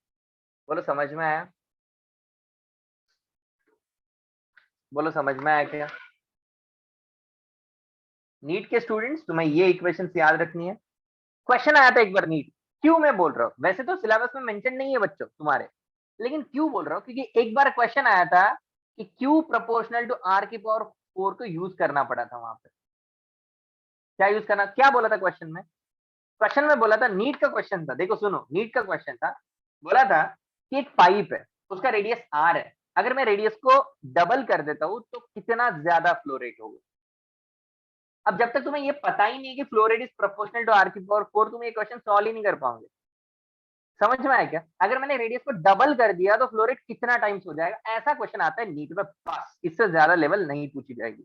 बोलो समझ में आया? बोलो समझ में आया क्या? नीट के स्टूडेंट्स, तुम्हें ये इक्वेशन याद रखनी है। क्वेश्चन आया था एक बार नीट, क्यों मैं बोल रहा हूँ, वैसे तो सिलेबस में मेंशन नहीं है बच्चों तुम्हारे, लेकिन क्यों बोल रहा हूँ? क्योंकि एक बार क्वेश्चन आया था कि क्यू प्रोपोर्शनल टू आर की पावर 4 को यूज करना पड़ा था वहां पे। क्या यूज करना, क्या बोला था क्वेश्चन में? क्वेश्चन में बोला था, नीट का क्वेश्चन था, देखो सुनो, नीट का क्वेश्चन था, बोला था कि एक पाइप है, उसका रेडियस आर है, अगर मैं रेडियस को डबल कर देता हूं तो कितना ज्यादा फ्लो रेट होगा। अब जब तक तुम्हें ये पता ही नहीं कि flow rate is proportional to R की पावर 4, तुम ये क्वेश्चन सॉल्व ही नहीं कर पाओगे। समझ में आया क्या? अगर मैंने रेडियस को डबल कर दिया तो फ्लो रेट कितना टाइम्स हो जाएगा, ऐसा क्वेश्चन आता है नीट में, बस इससे ज्यादा लेवल नहीं पूछी जाएगी।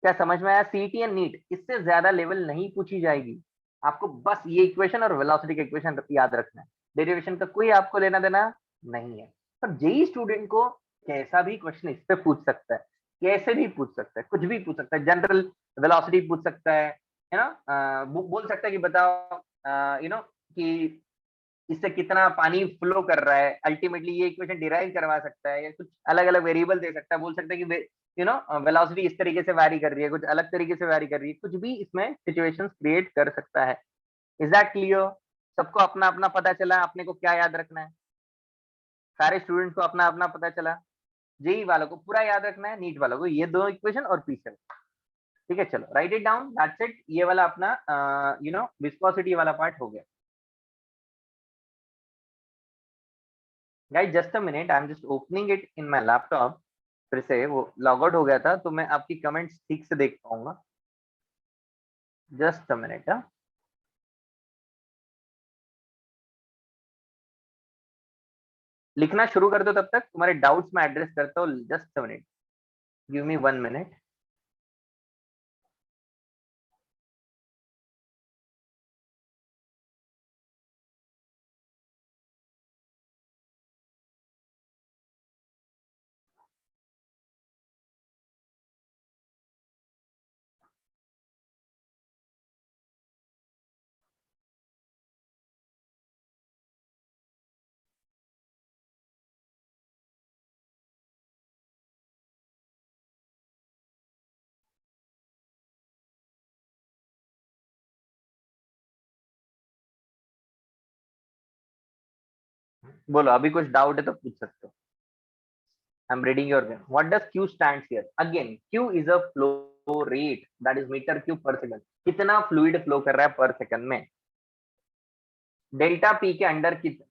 क्या समझ में आया? सीटी एंड नीट, इससे ज्यादा लेवल नहीं पूछी जाएगी। आपको बस ये इक्वेशन और वेलोसिटी का इक्वेशन याद रखना है, डेरिवेशन का कोई आपको लेना देना नहीं है। पर जेई स्टूडेंट को कैसा भी क्वेश्चन इस पे पूछ सकता है, कैसे भी पूछ सकता है, कुछ भी पूछ सकता है, जनरल वेलोसिटी पूछ सकता है ना, बोल सकता है कि बताओ कि इससे कितना पानी फ्लो कर रहा है, अल्टीमेटली ये इक्वेशन डिराइव करवा सकता है, या कुछ अलग अलग वेरिएबल दे सकता है, बोल सकता है कि वेलोसिटी इस तरीके से वैरी कर रही है, कुछ अलग तरीके से वैरी कर रही है, कुछ भी इसमें सिचुएशंस क्रिएट कर सकता है। Is that clear? सबको अपना अपना पता चला अपने को क्या याद रखना है? सारे स्टूडेंट्स को अपना अपना पता चला? जेई वालों को पूरा याद रखना है, नीट वालों को ये दो इक्वेशन और पीछे, ठीक है। चलो right it down, that's it. ये वाला अपना विस्कोसिटी वाला पार्ट हो गया। Guys just a minute, I am just opening it in my laptop. फिर से वो लॉग आउट हो गया था, तो मैं आपकी कमेंट्स ठीक से देख पाऊंगा। Just a minute. लिखना शुरू कर दो, तब तक तुम्हारे डाउट्स मैं एड्रेस करता हूँ। Just a minute, give me 1 minute. बोलो, अभी कुछ डाउट है तो पूछ सकते हो। I'm reading your question. What does Q stands here? Again, Q is a flow rate, that is meter cube per second. कितना फ्लूइड फ्लो कर रहा है पर सेकंड में। डेल्टा पी के अंडर कितना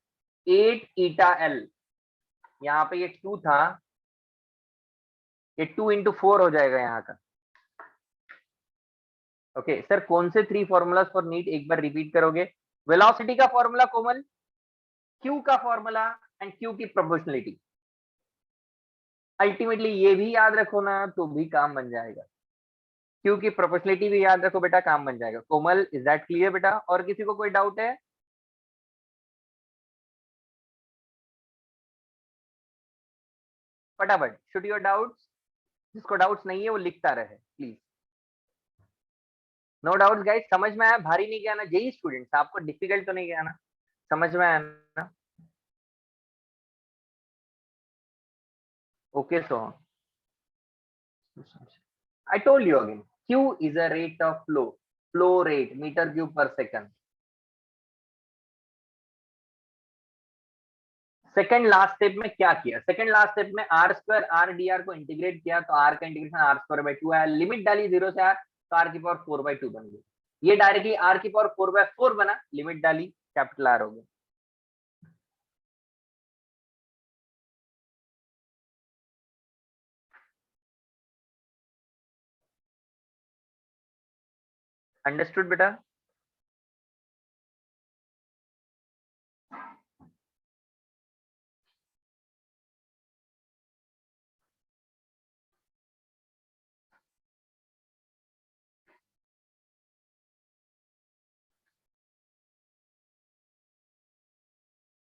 8 ईटा एल, यहाँ पे ये 2 था, ये 2 इंटू 4 हो जाएगा यहाँ का। ओके सर, कौन से 3 फॉर्मूलाज फॉर नीट एक बार रिपीट करोगे? वेलोसिटी का फॉर्मूला कोमल, क्यू का फॉर्मूला एंड क्यू की प्रोपोर्शनलिटी। अल्टीमेटली ये भी याद रखो ना तो भी काम बन जाएगा। क्यू की प्रोपोर्शनलिटी भी याद रखो बेटा, काम बन जाएगा। कोमल, इज दैट क्लियर बेटा? और किसी को कोई डाउट है? फटाफट शूट योर डाउट्स। जिसको डाउट्स नहीं है वो लिखता रहे प्लीज। नो डाउट्स गाइस, समझ में आया? भारी नहीं गया ना? जेई स्टूडेंट्स, आपको डिफिकल्ट तो नहीं गया ना? समझ में आया ना? Okay so I told you again, Q is a rate of flow rate, meter cube per second. Second last step में क्या किया? सेकंड लास्ट स्टेप में R square R D R को इंटीग्रेट किया, तो आर का इंटीग्रेशन आर स्क्वायर बाई 2 आया। Limit डाली 0 से आर, तो आर की पावर 4/2 बन गई। ये डायरेक्टली आर की पावर 4/4 बना, लिमिट डाली, कैपिटल आर हो गया। अंडरस्टूड बेटा?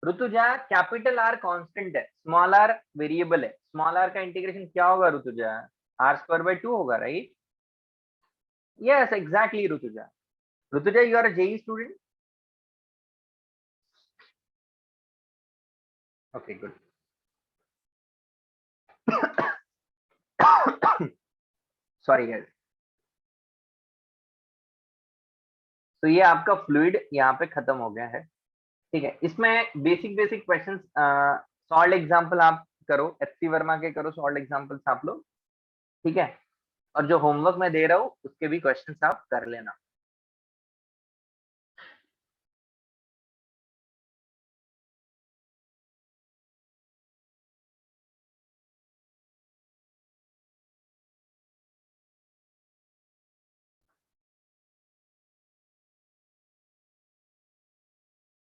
ऋतुजा, कैपिटल आर कांस्टेंट है, स्मॉल आर वेरिएबल है। स्मॉल आर का इंटीग्रेशन क्या होगा ऋतुजा? आर स्क्वायर बाई 2 होगा, right? Yes exactly Rutuja. Rutuja, you are a JEE student? Okay good. Sorry guys. तो ये आपका फ्लूइड यहाँ पे खत्म हो गया है। ठीक है, इसमें basic basic question solve example आप करो, एचसी वर्मा के करो सॉल्व एग्जांपल्स आप लोग। ठीक है, और जो होमवर्क मैं दे रहा हूँ उसके भी क्वेश्चंस आप कर लेना।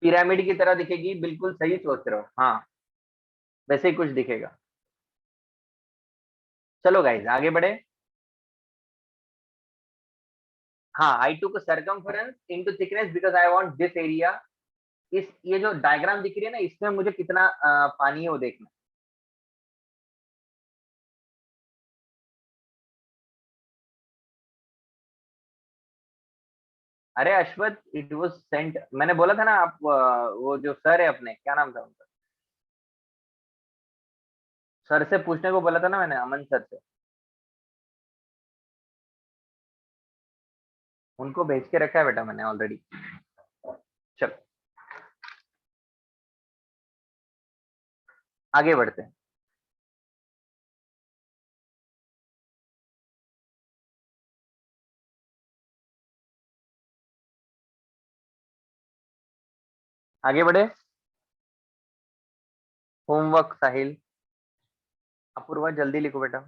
पिरामिड की तरह दिखेगी, बिल्कुल सही सोच रहे हो, हाँ वैसे ही कुछ दिखेगा। चलो गाइज आगे बढ़े। हाँ, I took circumference into thickness because I want this area. इस ये जो डायग्राम दिख रही है ना, इसमें मुझे कितना पानी है वो देखना। अरे अश्वत, इट वाज सेंट, मैंने बोला था ना आप वो जो सर है अपने, क्या नाम था उनका? सर से पूछने को बोला था ना मैंने, अमन सर से। उनको भेज के रखा है बेटा मैंने ऑलरेडी। चलो आगे बढ़ते हैं। आगे बढ़े। होमवर्क साहिल, अपूर्वा जल्दी लिखो बेटा।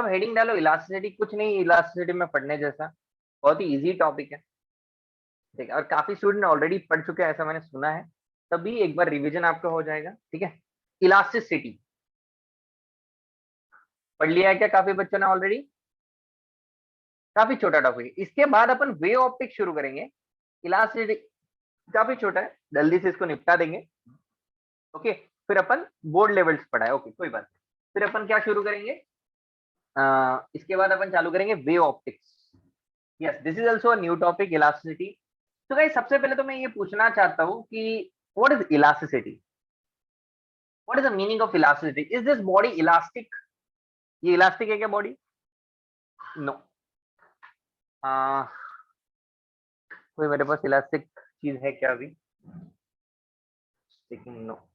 अब हेडिंग डालो इलास्टिसिटी, कुछ नहीं इलास्टिसिटी में पढ़ने जैसा, बहुत ही इजी टॉपिक है, ठीक है, और काफी स्टूडेंट ऑलरेडी पढ़ चुके हैं ऐसा मैंने सुना है, तभी एक बार रिवीजन आपका हो जाएगा, ठीक है। इलास्टिसिटी पढ़ लिया है क्या काफी बच्चों ने ऑलरेडी? काफी छोटा टॉपिक है। इसके बाद अपन वे ऑप्टिक्स शुरू करेंगे। इलास्टिसिटी काफी छोटा है, जल्दी से इसको निपटा देंगे, ओके। फिर अपन बोर्ड लेवल्स पढ़ाए, ओके कोई बात नहीं। फिर अपन क्या शुरू करेंगे, इसके बाद अपन चालू करेंगे wave optics. Yes, this is also new topic, elasticity. तो गाइस सबसे पहले तो मैं ये पूछना चाहता हूँ कि what is elasticity, what is the meaning of elasticity, is this body elastic? ये इलास्टिक है क्या बॉडी? नो। कोई मेरे पास इलास्टिक चीज है क्या अभी? No,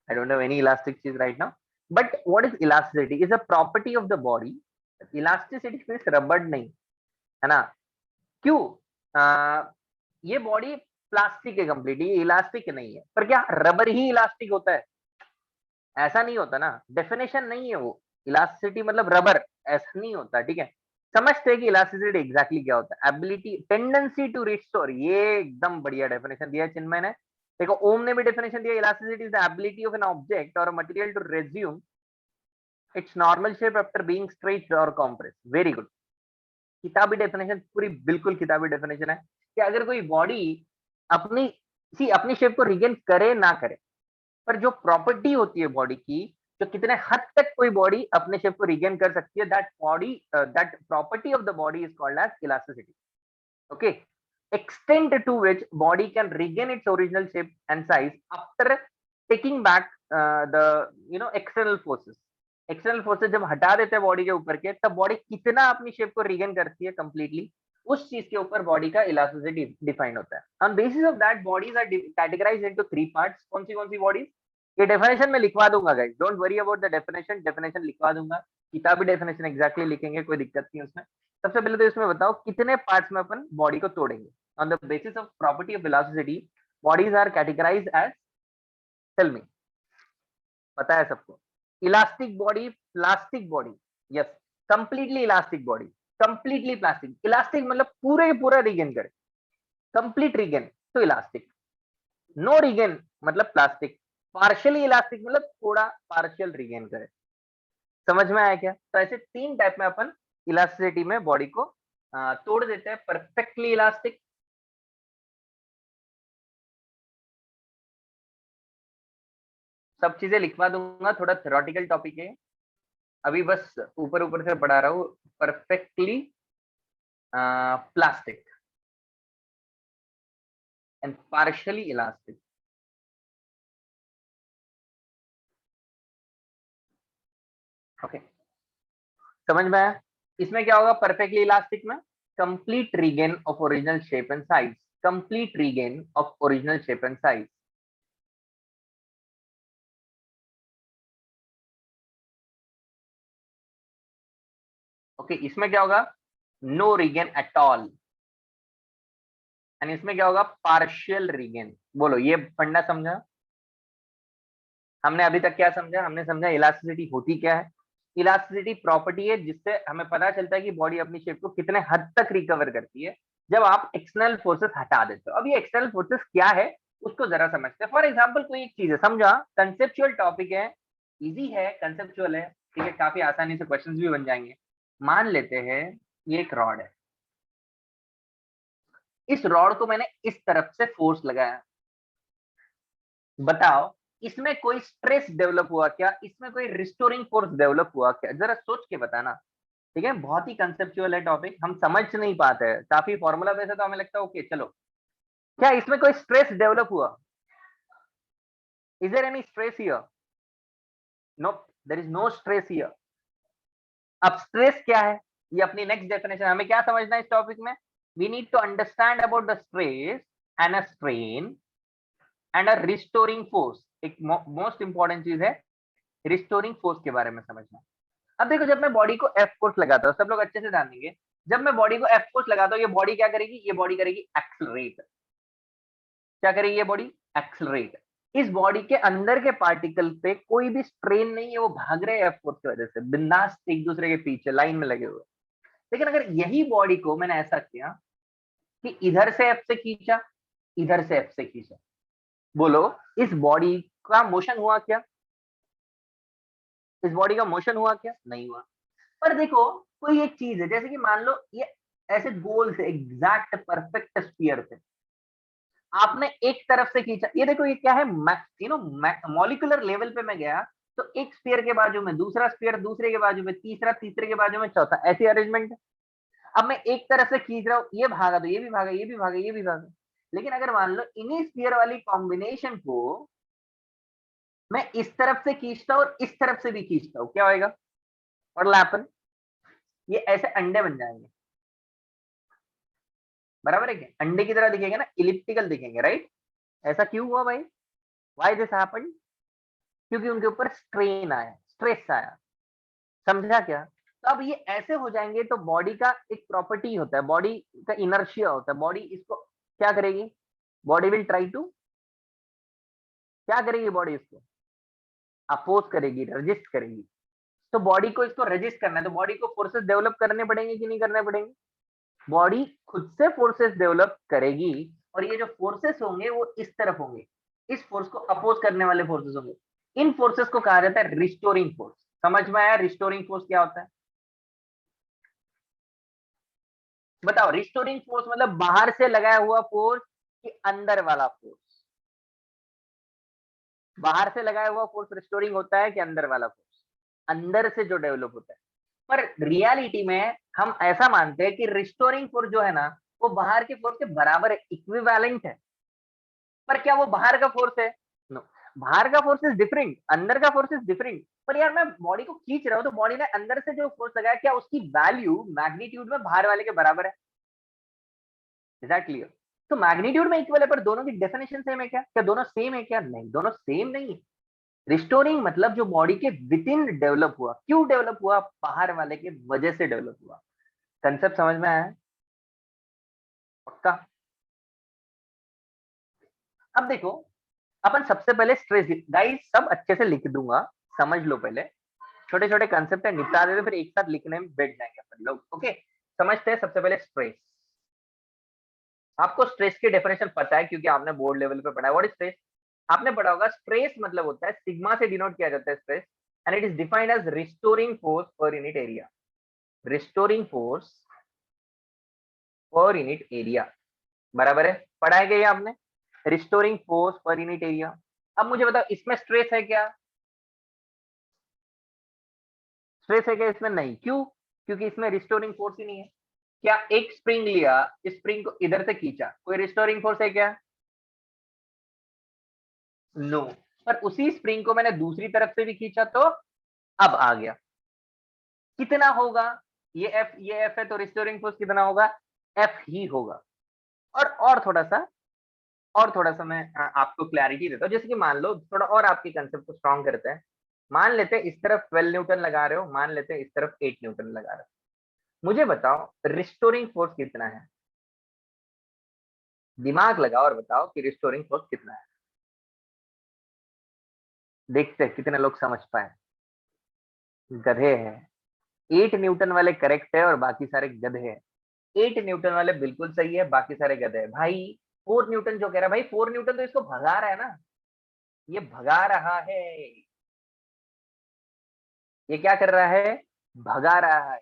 I don't have any elastic cheese right now. But what is elasticity? Is a property of the body. Elasticity means rubber नहीं, है ना? क्यों? ये बॉडी प्लास्टिक है कंप्लीटली, ये इलास्टिक नहीं है। पर क्या रबर ही इलास्टिक होता है? ऐसा नहीं होता ना, डेफिनेशन नहीं है वो। इलास्टिसिटी मतलब रबर, ऐसा नहीं होता, ठीक है। समझते हैं कि इलास्टिसिटी एग्जैक्टली क्या होता है। एबिलिटी, टेंडेंसी टू रिस्टोर, ये एकदम बढ़िया डेफिनेशन दिया है चिन्मय ने। देखो ओम ने भी डेफिनेशन दिया, elasticity is the ability of an object और material to resume its normal shape after being stretched और कंप्रेस्ड। Very good. किताबी डेफिनेशन पूरी बिल्कुल किताबी डेफिनेशन है कि अगर कोई बॉडी अपनी अपनी शेप को रिगेन करे ना करे, पर जो प्रॉपर्टी होती है बॉडी की, जो कितने हद तक कोई बॉडी अपने शेप को रिगेन कर सकती है, that property of the body is called as elasticity, okay. extent to which body can regain its original shape and size after taking back the external forces. External forces जब हटा देते हैं body के ऊपर के, तब बॉडी कितना अपनी शेप को रिगेन करती है कंप्लीटली, उस चीज के ऊपर बॉडी का इलास्टिसिटी डिफाइन होता है। On basis of that bodies are categorised into 3 parts. कौन सी बॉडीज? ये डेफिनेशन में लिखवा दूंगा guys, don't worry about the definition लिखवा दूंगा, किताबी डेफिनेशन एग्जैक्टली लिखेंगे, कोई दिक्कत नहीं उसमें। सबसे पहले तो इसमें बताओ कितने पार्ट्स में अपन बॉडी को तोड़ेंगे। On the basis of property of elasticity bodies are categorised as, tell me, पता है सबको? Elastic body, plastic body, yes, completely elastic body, completely plastic. Elastic मतलब पूरे पूरा रिगेन करे, कंप्लीट रिगेन तो इलास्टिक। नो रिगेन मतलब प्लास्टिक। पार्शियली इलास्टिक मतलब थोड़ा पार्शियल रिगेन करे। समझ में आया क्या? तो ऐसे 3 टाइप में अपन इलास्टिसिटी में बॉडी को तोड़ देते हैं। परफेक्टली इलास्टिक, सब चीजें लिखवा दूंगा, थोड़ा थ्योरेटिकल टॉपिक है अभी, बस ऊपर ऊपर से पढ़ा रहा हूँ। Perfectly plastic and partially elastic, okay, समझ में आया? इसमें क्या होगा परफेक्टली इलास्टिक में? Complete regain of original shape and size, complete regain of original shape and size. Okay, इसमें क्या होगा? No regain at all. And इसमें क्या होगा? Partial regain. बोलो ये फंडा समझा? हमने अभी तक क्या समझा? हमने समझा इलास्टिसिटी होती क्या है। इलास्टिसिटी प्रॉपर्टी है जिससे हमें पता चलता है कि बॉडी अपनी शेप को कितने हद तक रिकवर करती है जब आप एक्सटर्नल फोर्सेस हटा देते हो। अब ये एक्सटर्नल फोर्सेस क्या है उसको जरा समझते हैं। फॉर एग्जाम्पल कोई एक चीज है, समझा, कंसेप्चुअल टॉपिक है, इजी है, कंसेप्चुअल है, ठीक है, काफी आसानी से क्वेश्चंस भी बन जाएंगे। मान लेते हैं ये एक रॉड है, इस रॉड को मैंने इस तरफ से फोर्स लगाया, बताओ इसमें कोई स्ट्रेस डेवलप हुआ क्या? इसमें कोई रिस्टोरिंग फोर्स डेवलप हुआ क्या? जरा सोच के बताना, ठीक है। बहुत ही कंसेप्चुअल है टॉपिक, हम समझ नहीं पाते हैं, काफी फॉर्मूला वैसे तो हमें लगता है ओके चलो। क्या इसमें कोई स्ट्रेस डेवलप हुआ? Is there any stress here? No, there is no stress here. अब स्ट्रेस क्या है, ये अपनी नेक्स्ट डेफिनेशन। हमें क्या समझना है इस टॉपिक में? We need to understand about the stress and a strain and a restoring force. एक मोस्ट इंपॉर्टेंट चीज है रिस्टोरिंग फोर्स के बारे में समझना। अब देखो जब मैं बॉडी को एफ फोर्स लगाता हूँ, सब लोग अच्छे से ध्यान देंगे, जब मैं बॉडी को एफ फोर्स लगाता हूँ ये बॉडी क्या करेगी? ये बॉडी करेगी एक्सलरेट। क्या करेगी ये बॉडी? एक्सलरेट। इस बॉडी के अंदर के पार्टिकल पे कोई भी स्ट्रेन नहीं है, वो भाग रहे हैं एफ फोर्स की वजह से बिंदास एक दूसरे के पीछे लाइन में लगे हुए। लेकिन अगर यही बॉडी को मैंने ऐसा किया कि इधर से एफ से खींचा, इधर से एफ से खींचा, बोलो इस बॉडी का मोशन हुआ क्या? इस बॉडी का मोशन हुआ क्या? नहीं हुआ। पर देखो कोई एक चीज है, जैसे कि मान लो ये ऐसे गोल से एग्जैक्ट परफेक्ट स्फीयर थे, आपने एक तरफ से खींचा, ये देखो ये क्या है, मॉलिक्यूलर लेवल पे मैं गया तो एक स्फीयर के बाजू में दूसरा स्फीयर, दूसरे के बाजू में तीसरा, तीसरे के बाजू में चौथा, ऐसी अरेंजमेंट है। अब मैं एक तरफ से खींच रहा हूँ, ये भागा तो ये भी भागा, ये भी भागा, ये भी भागा। लेकिन अगर मान लो इन्हीं स्फीयर वाली कॉम्बिनेशन को मैं इस तरफ से खींचता हूँ और इस तरफ से भी खींचता हूँ, क्या होगा? और लैपन, ये ऐसे अंडे बन जाएंगे, बराबर है क्या? अंडे की तरह दिखेंगे ना, इलिप्टिकल दिखेंगे, राइट? ऐसा क्यों हुआ भाई? Why this happened? क्योंकि उनके ऊपर स्ट्रेन आया, स्ट्रेस आया। समझा क्या? तो अब ये ऐसे हो जाएंगे, तो बॉडी का एक प्रॉपर्टी होता है, बॉडी का इनर्शिया होता है, बॉडी इसको क्या करेगी? बॉडी विल ट्राई टू, क्या करेगी बॉडी? इसको अपोज करेगी, रजिस्ट करेगी। तो बॉडी को इसको रजिस्ट करना है, तो बॉडी को फोर्सेस डेवलप करने पड़ेंगे कि नहीं करने पड़ेंगे? बॉडी खुद से फोर्सेस डेवलप करेगी, और ये जो फोर्सेस होंगे वो इस तरफ होंगे, इस फोर्स को अपोज करने वाले फोर्सेस होंगे। इन फोर्सेस को कहा जाता है रिस्टोरिंग फोर्स। समझ में आया रिस्टोरिंग फोर्स क्या होता है? बताओ, रिस्टोरिंग फोर्स मतलब बाहर से लगाया हुआ फोर्स कि अंदर वाला फोर्स? बाहर से लगाया हुआ फोर्स रिस्टोरिंग होता है कि अंदर वाला फोर्स? अंदर से जो डेवलप होता है। पर रियलिटी में हम ऐसा मानते हैं कि रिस्टोरिंग फोर्स जो है ना, वो बाहर के फोर्स के बराबर है, इक्विवेलेंट है। पर क्या वो बाहर का फोर्स है? नो। बाहर का फोर्स इज डिफरेंट, अंदर का फोर्स इज डिफरेंट। पर यार मैं बॉडी को खींच रहा हूँ, तो बॉडी ने अंदर से जो फोर्स लगाया, क्या उसकी वैल्यू मैग्नीट्यूड में बाहर वाले के बराबर है? Is that clear? तो मैग्नीट्यूड में इक्वल है, पर दोनों की डेफिनेशन सेम है क्या? क्या दोनों सेम है क्या? नहीं, दोनों सेम नहीं है। रिस्टोरिंग मतलब जो बॉडी के विद इन डेवलप हुआ, क्यों डेवलप हुआ? बाहर वाले के वजह से डेवलप हुआ। कंसेप्ट समझ में आया है? पक्का? अब देखो, अपन सबसे पहले स्ट्रेस, गाइस सब अच्छे से लिख दूंगा, समझ लो पहले। छोटे छोटे कंसेप्ट है, निपटा देते, फिर एक साथ लिखने में बैठ जाएंगे अपन लोग। ओके, समझते हैं सबसे पहले स्ट्रेस। आपको स्ट्रेस की डेफिनेशन पता है क्योंकि आपने बोर्ड लेवल पे पढ़ा है। What is stress? आपने पढ़ा होगा, स्ट्रेस मतलब होता है, सिग्मा से डिनोट किया जाता है stress, and it is defined as restoring force per unit area. Restoring force per unit area, बराबर है? पढ़ा है क्या ये आपने? Restoring force per unit area. अब मुझे बताओ, इसमें स्ट्रेस है क्या? स्ट्रेस है क्या इसमें? नहीं। क्यों? क्योंकि इसमें रिस्टोरिंग फोर्स ही नहीं है। क्या एक स्प्रिंग लिया, इस स्प्रिंग को इधर से खींचा, कोई रिस्टोरिंग फोर्स है क्या? नो। पर उसी स्प्रिंग को मैंने दूसरी तरफ से भी खींचा, तो अब आ गया। कितना होगा? ये एफ है, तो रिस्टोरिंग फोर्स कितना होगा? एफ ही होगा। और थोड़ा सा मैं आपको क्लैरिटी देता हूँ। जैसे कि मान लो, थोड़ा और आपके कंसेप्ट को स्ट्रॉन्ग करते हैं। मान लेते हैं इस तरफ 12 न्यूटन लगा रहे हो, मान लेते हैं इस तरफ 8 न्यूटन लगा रहे हो। मुझे बताओ रिस्टोरिंग फोर्स कितना है? दिमाग लगाओ और बताओ कि रिस्टोरिंग फोर्स कितना है। देखते हैं कितने लोग समझ पाए। गधे हैं। 8 न्यूटन वाले करेक्ट है और बाकी सारे गधे हैं। 8 न्यूटन वाले बिल्कुल सही है, बाकी सारे गधे हैं भाई। 4 न्यूटन जो कह रहा है, भाई 4 न्यूटन तो इसको भगा रहा है ना, ये भगा रहा है। ये क्या कर रहा है? भगा रहा है।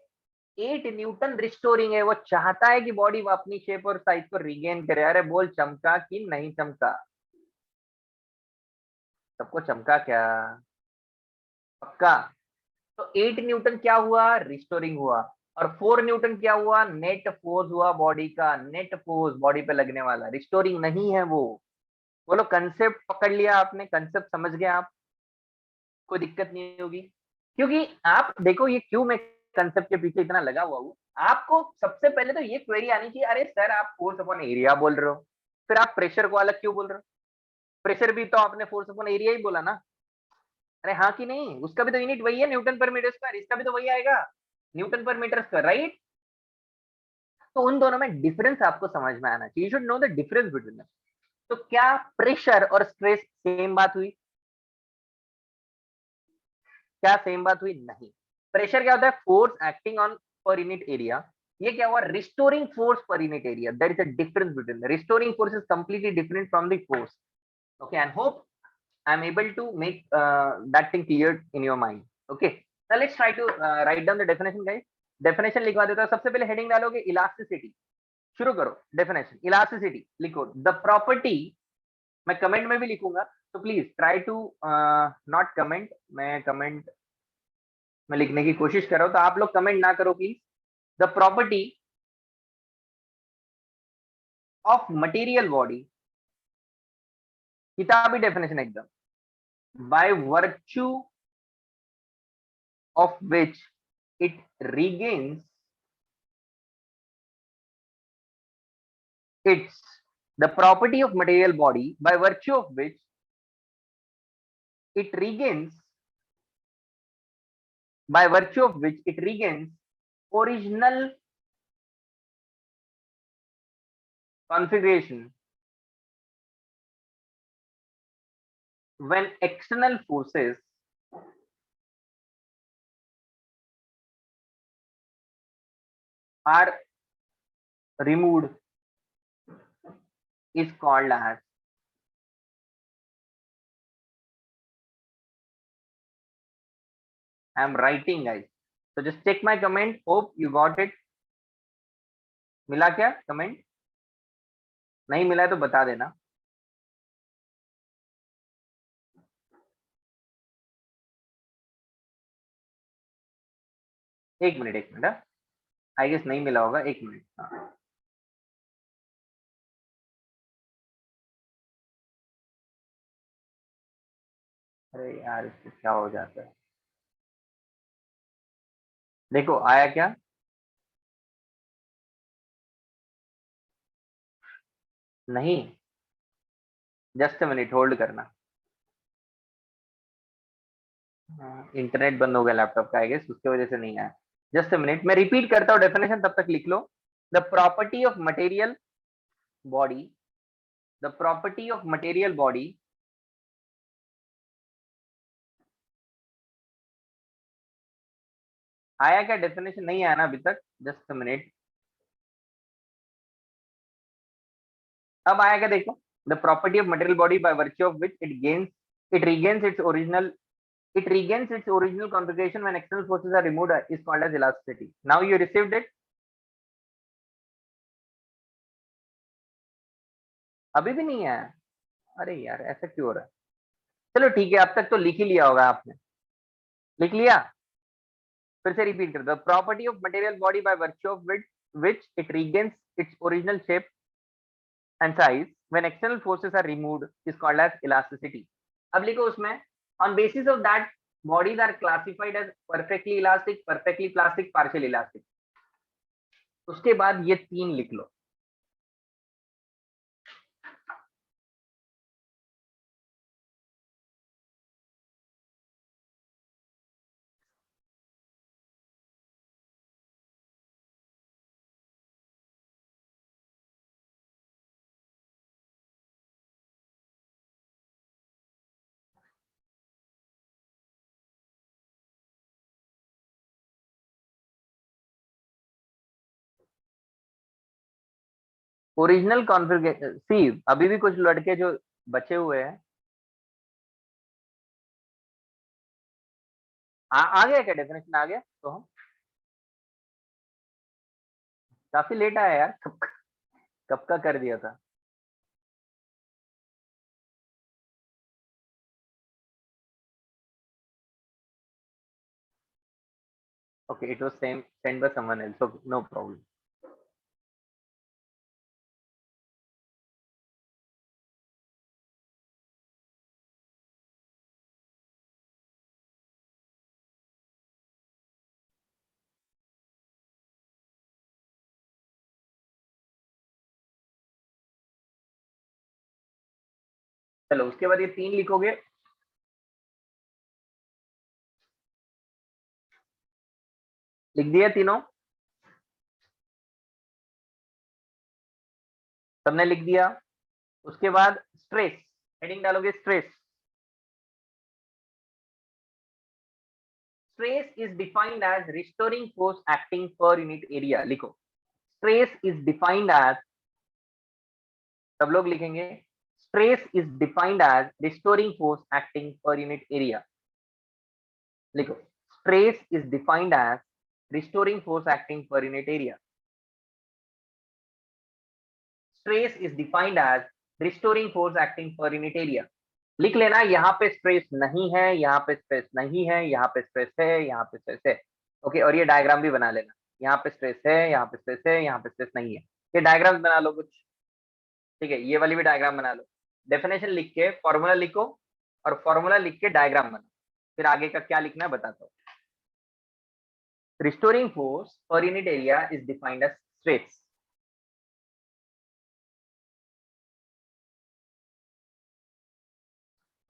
8 न्यूटन रिस्टोरिंग है, वो चाहता है कि बॉडी अपनी शेप और साइज को रिगेन करे। अरे बोल, चमका कि नहीं चमका? सबको चमका क्या? पक्का? तो 8 न्यूटन क्या हुआ? रिस्टोरिंग हुआ। और 4 न्यूटन क्या हुआ? नेट फोर्स हुआ, बॉडी का नेट फोर्स बॉडी पे लगने वाला। रिस्टोरिंग नहीं है वो। बोलो, कंसेप्ट पकड़ लिया आपने? कंसेप्ट समझ गए आप? कोई दिक्कत नहीं होगी। क्योंकि आप देखो, ये क्यों मैं कंसेप्ट के पीछे इतना लगा हुआ हूँ। आपको सबसे पहले तो ये क्वेरी आनी चाहिए, अरे सर आप फोर्स अपॉन एरिया बोल रहे हो, फिर आप प्रेशर को अलग क्यों बोल रहे हो? प्रेशर भी तो आपने फोर्स अपॉन एरिया ही बोला ना। अरे हाँ कि नहीं? उसका भी तो यूनिट वही है, न्यूटन पर मीटर स्क्वायर। इसका भी तो वही आएगा, न्यूटन पर मीटर स्क्वायर, राइट? तो उन दोनों में डिफरेंस आपको समझ में आना चाहिए। You should know the difference between them. तो क्या प्रेशर और स्ट्रेस सेम बात हुई? क्या सेम बात हुई? नहीं। प्रेशर क्या होता है? Force acting on per unit area. ये क्या हुआ? Restoring force per unit area. There is a difference between restoring force is completely different from the force. Okay, and hope I am able to make that thing clear in your mind. Okay, now let's try to write down the definition, guys. Definition लिखवा देता हूँ। सबसे पहले heading डालोगे elasticity. शुरू करो। Definition elasticity लिखो। The property, मैं कमेंट में भी लिखूंगा, तो please try to not comment. मैं कमेंट में लिखने की कोशिश कर रहा हूँ, तो आप लोग कमेंट ना करो please. The property of material body, किताबी डेफिनेशन एकदम, by virtue of which it regains its, the property of material body by virtue of which it regains, by virtue of which it regains original configuration when external forces are removed is called as, I am writing, guys, so just check my comment. Hope you got it. मिला क्या comment? नहीं मिला है तो बता देना। एक minute, I guess नहीं मिला होगा, एक मिनट। हाँ, अरे यार इसको क्या हो जाता है? देखो आया क्या? नहीं, जस्ट मिनट होल्ड करना। इंटरनेट बंद हो गया लैपटॉप का, आई गेस उसकी वजह से नहीं आया। जस्ट मिनट, मैं रिपीट करता हूँ डेफिनेशन, तब तक लिख लो। The property of material body, the property of material body आया क्या? डेफिनेशन नहीं आया ना अभी तक? जस्ट मिनट, अब आया क्या देखो। The property of material body by virtue of which it regains its original, it regains its original configuration when external forces are removed is called as elasticity. Now you received it? अभी भी नहीं आया? अरे यार ऐसा क्यों हो रहा है? चलो ठीक है, अब तक तो लिख ही लिया होगा आपने। लिख लिया? फिर से रिपीट कर दो। Property of material body by virtue of which it regains its original shape and size when external forces are removed is called as elasticity. अब लिखो उसमें, on basis of that bodies are classified as perfectly elastic, perfectly plastic, partially elastic. उसके बाद ये तीन लिख लो। Original configuration, सी अभी भी कुछ लड़के जो बचे हुए हैं, आ गया क्या? डेफिनेशन आ गया तो हम काफी लेट आया यार, कब का कर दिया था। Okay, it was sent by someone else, so no problem. चलो उसके बाद ये तीन लिखोगे। लिख दिया तीनों? सबने लिख दिया? उसके बाद स्ट्रेस, हेडिंग डालोगे stress. Stress is defined as restoring force acting per unit area, लिखो। स्ट्रेस इज डिफाइंड एज, सब लोग लिखेंगे, stress is defined as restoring force acting per unit area, लिखो। Stress is defined as restoring force acting per unit area. Stress is defined as restoring force acting per unit area. लिख लेना, यहाँ पे stress नहीं है, यहाँ पे stress नहीं है, यहाँ पे स्ट्रेस है, यहाँ पे स्ट्रेस है। ओके, और ये डायग्राम भी बना लेना, यहाँ पे स्ट्रेस है, यहाँ पे स्ट्रेस है, यहाँ पे स्ट्रेस नहीं है। ये डायग्राम बना लो कुछ, ठीक है, ये वाली भी डायग्राम बना लो। डेफिनेशन लिख के फॉर्मूला लिखो, और फॉर्मूला लिख के डायग्राम बना, फिर आगे का क्या लिखना है बताता हूँ। Restoring force per unit area is defined as stress.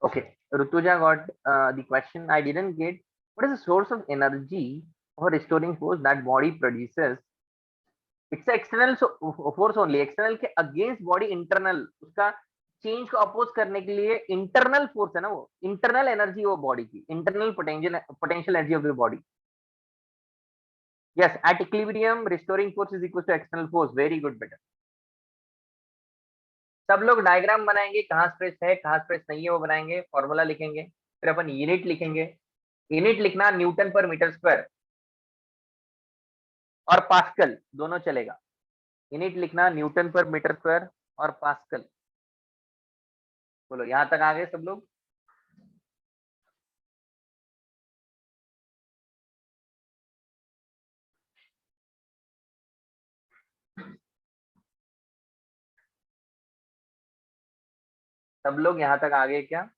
Okay, Rutuja got the question. I didn't get. What is the source of energy or restoring force that body produces? It's a external force only. External के against body internal, उसका change को oppose करने के लिए internal force है ना, वो internal energy वो बॉडी की, internal potential energy of the body. Yes, at equilibrium restoring force is equal to external force. Very good बेटा। सब लोग डायग्राम बनाएंगे, कहाँ स्ट्रेस है कहाँ स्ट्रेस नहीं है वो बनाएंगे, फॉर्मूला लिखेंगे, फिर अपन यूनिट लिखेंगे। यूनिट लिखना न्यूटन पर मीटर स्क्वायर और पास्कल दोनों चलेगा। यूनिट लिखना न्यूटन पर मीटर स्क्वायर और पास्कल। बोलो, यहां तक आ गए सब लोग? सब लोग यहां तक आ गए क्या?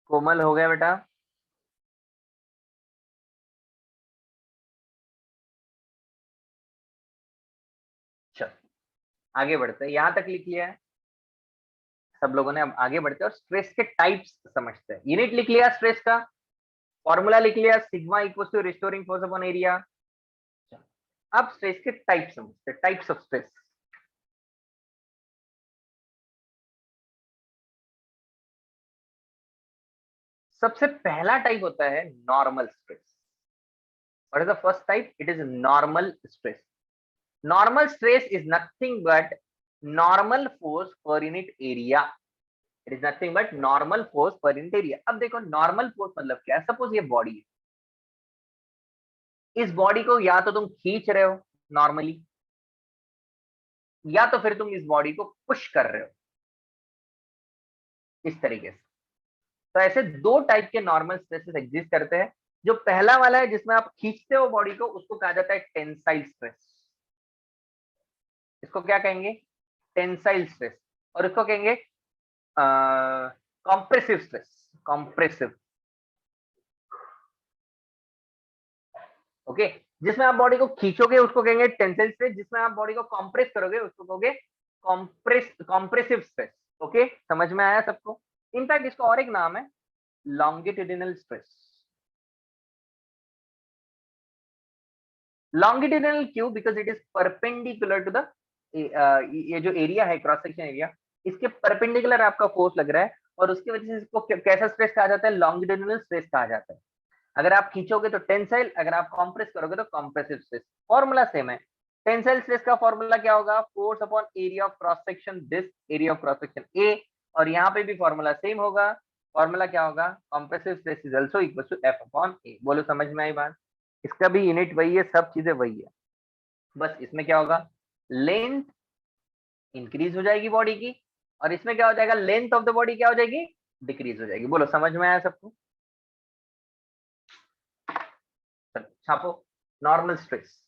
कोमल हो गया बेटा? चल आगे बढ़ते हैं, यहां तक लिख लिया है सब लोगों ने। अब आगे बढ़ते हैं और स्ट्रेस के टाइप्स समझते हैं। यूनिट लिख लिया स्ट्रेस का, फॉर्मूला लिख लिया, sigma equal to restoring force upon area. अब स्ट्रेस के टाइप समझते हैं, टाइप्स ऑफ स्ट्रेस। सबसे पहला टाइप होता है normal stress. What is the first type? It is normal stress. Normal stress is nothing but normal force per unit area. It is nothing but normal force per unit area. अब देखो normal force मतलब क्या है। Suppose ये body है, इस body को या तो तुम खींच रहे हो नॉर्मली, या तो फिर तुम इस बॉडी को पुश कर रहे हो इस तरीके से। तो ऐसे दो टाइप के नॉर्मल स्ट्रेसेस एग्जिस्ट करते हैं। जो पहला वाला है जिसमें आप खींचते हो बॉडी को, उसको कहा जाता है टेंसाइल स्ट्रेस। इसको क्या कहेंगे? Tensile stress. और इसको कहेंगे कॉम्प्रेसिव स्ट्रेस। Compressive, okay. जिसमें आप बॉडी को खींचोगे उसको कहेंगे टेंसाइल स्ट्रेस, जिसमें आप बॉडी को कॉम्प्रेस करोगे उसको कहोगे कॉम्प्रेसिव स्ट्रेस। ओके, समझ में आया सबको? इनफैक्ट इसका और एक नाम है लॉन्गिट्यूडिनल स्ट्रेस। लॉन्गिट्यूडिनल क्यों? Because it is perpendicular to the, ये जो एरिया है क्रॉस सेक्शन एरिया, इसके परपेंडिकुलर आपका फोर्स लग रहा है, और उसकी वजह से इसको कैसा स्ट्रेस कहा जाता है? लॉन्गिट्यूडिनल स्ट्रेस कहा जाता है। अगर आप खींचोगे तो टेंसाइल, अगर आप कंप्रेस करोगे तो कंप्रेसिव स्ट्रेस। फॉर्मूला सेम है। टेंसाइल स्ट्रेस का फॉर्मूला क्या होगा? Force upon area of cross section, this area of cross section A. और यहाँ पे भी फॉर्मूला सेम होगा। फॉर्मूला क्या होगा? Compressive stress is also equal to F upon A. बोलो समझ में आई बात? इसका भी यूनिट वही है, सब चीजें वही है, बस इसमें क्या होगा? लेंथ इंक्रीज हो जाएगी बॉडी की, और इसमें क्या हो जाएगा? लेंथ ऑफ द बॉडी क्या हो जाएगी? डिक्रीज हो जाएगी। बोलो समझ में आया सबको? छापो नॉर्मल स्ट्रेस।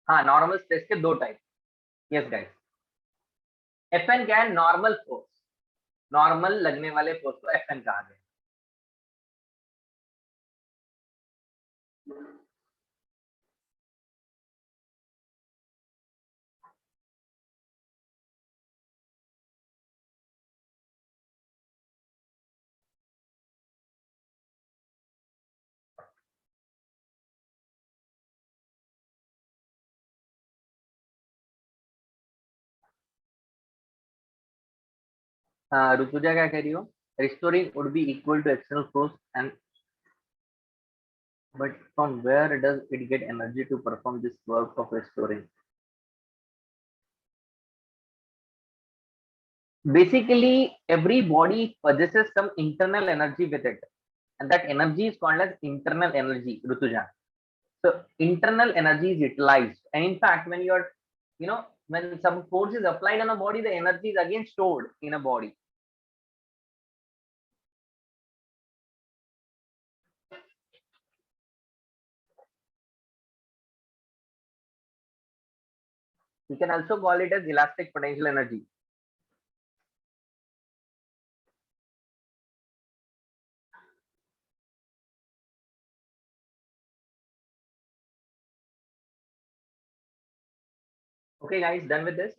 हाँ, नॉर्मल स्ट्रेस के दो टाइप। यस गाइस, एफएन क्या है? नॉर्मल फोर्स, नॉर्मल लगने वाले फोर्स को एफएन कहा गया। ऋतुजा क्या कह रही हो? Restoring would be equal to external force and but from where does it get energy to perform this work of restoring? Basically, every body possesses some internal energy with it, and that energy is called as internal energy, Rutuja. So, internal energy is utilized, and in fact, when you're, when some force is applied on a body, the energy is again stored in a body. You can also call it as elastic potential energy. Okay, guys, done with this?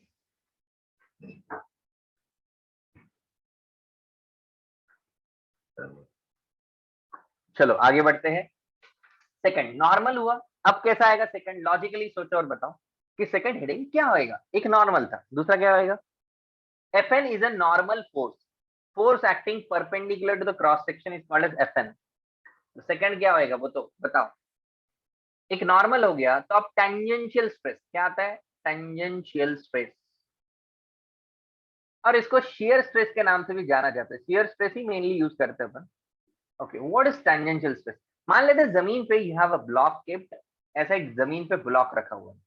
चलो आगे बढ़ते हैं। Second normal हुआ, अब कैसा आएगा second? Logically सोचो और बताओ कि सेकंड हेडिंग क्या होएगा? एक नॉर्मल था, दूसरा क्या होएगा? Fn is a normal force, force acting perpendicular to the cross section is called as Fn. तो सेकंड क्या होएगा वो तो बताओ। एक नॉर्मल हो गया तो अब टेंजेंशियल स्ट्रेस क्या आता है? टेंजेंशियल स्ट्रेस, और इसको शेयर स्ट्रेस के नाम से भी जाना जाता है। शेयर स्ट्रेस ही मेनली यूज करते हैं अपन। Okay, what is tangential stress? मान लेते हैं जमीन पे you have a block kept, ऐसा एक जमीन पे ब्लॉक रखा हुआ है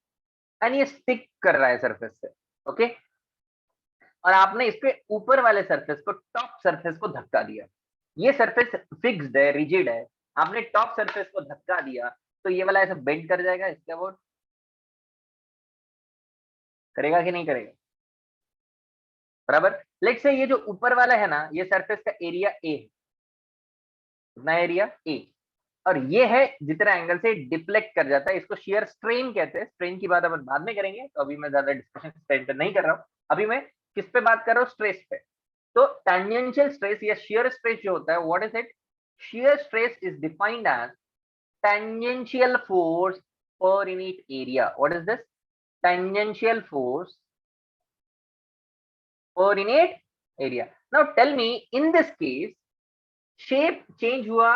एंड ये स्टिक कर रहा है सरफेस से। ओके, और आपने इसके ऊपर वाले सरफेस को, टॉप सरफेस को धक्का दिया। ये सरफेस फिक्स्ड है, रिजिड है, आपने टॉप सरफेस को धक्का दिया तो ये वाला ऐसा बेंड कर जाएगा, इसके वो करेगा कि नहीं करेगा? बराबर। लेट्स से ये जो ऊपर वाला है ना, ये सरफेस का एरिया ए है, कितना एरिया ए, और ये है जितना एंगल से डिफ्लेक्ट कर जाता है, इसको शियर स्ट्रेन कहते हैं। स्ट्रेन की बात अपन बाद में करेंगे, तो अभी मैं ज्यादा डिस्कशन स्ट्रेन पे नहीं कर रहा हूँ। अभी मैं किस पे बात कर रहा हूँ? स्ट्रेस पे। तो टेंजेंशियल स्ट्रेस या शियर स्ट्रेस जो होता है, what is it? Shear stress is defined as tangential force per unit area. What is this? Tangential force per unit area. Now tell me, in this case, shape change हुआ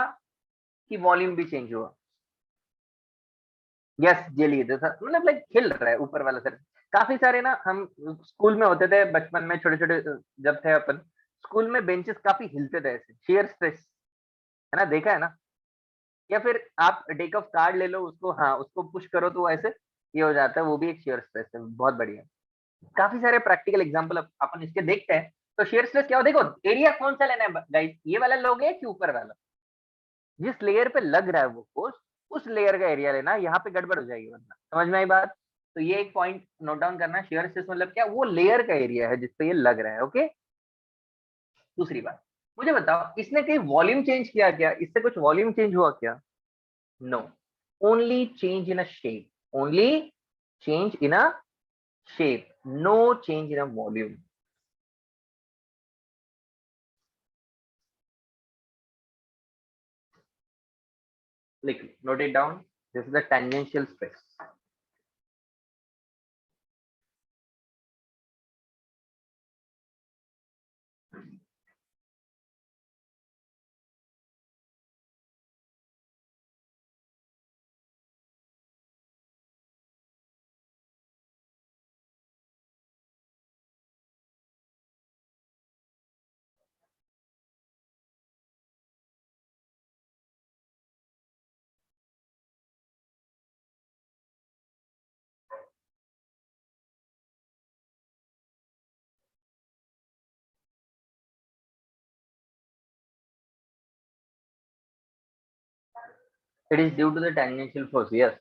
कि volume भी change हुआ? Yes, jelly जैसा, मतलब like hill रहा है ऊपर वाला सर। काफी सारे ना, हम स्कूल में होते थे बचपन में, छोटे छोटे जब थे अपन, स्कूल में बेंचेस काफी हिलते थे ऐसे, शेयर स्ट्रेस, है ना, देखा है ना? या फिर आप डेक ऑफ कार्ड ले लो, उसको, हाँ, उसको पुश करो तो ऐसे ये हो जाता है, वो भी एक शेयर स्ट्रेस है। बहुत बढ़िया। काफी सारे प्रैक्टिकल एग्जांपल अपन इसके देखते हैं। तो शेयर स्ट्रेस क्या हो, देखो एरिया कौन सा लेना है गाइस, ये वाला लोगे कि ऊपर वाला? जिस लेयर पे लग रहा है वो फोर्स, उस लेयर का एरिया लेना, यहाँ पे गड़बड़ हो जाएगी वरना। समझ में आई बात? तो ये एक पॉइंट नोट डाउन करना, शेयर स्ट्रेस मतलब क्या? वो लेयर का एरिया है जिसपे ये लग रहा है। ओके, दूसरी बात, मुझे बताओ, इसने कहीं वॉल्यूम चेंज किया क्या? इससे कुछ वॉल्यूम चेंज हुआ क्या? No, only change in a shape, only change in a shape, no change in a volume. Like, note it down. This is the tangential stress. It is due to the tangential force. Yes.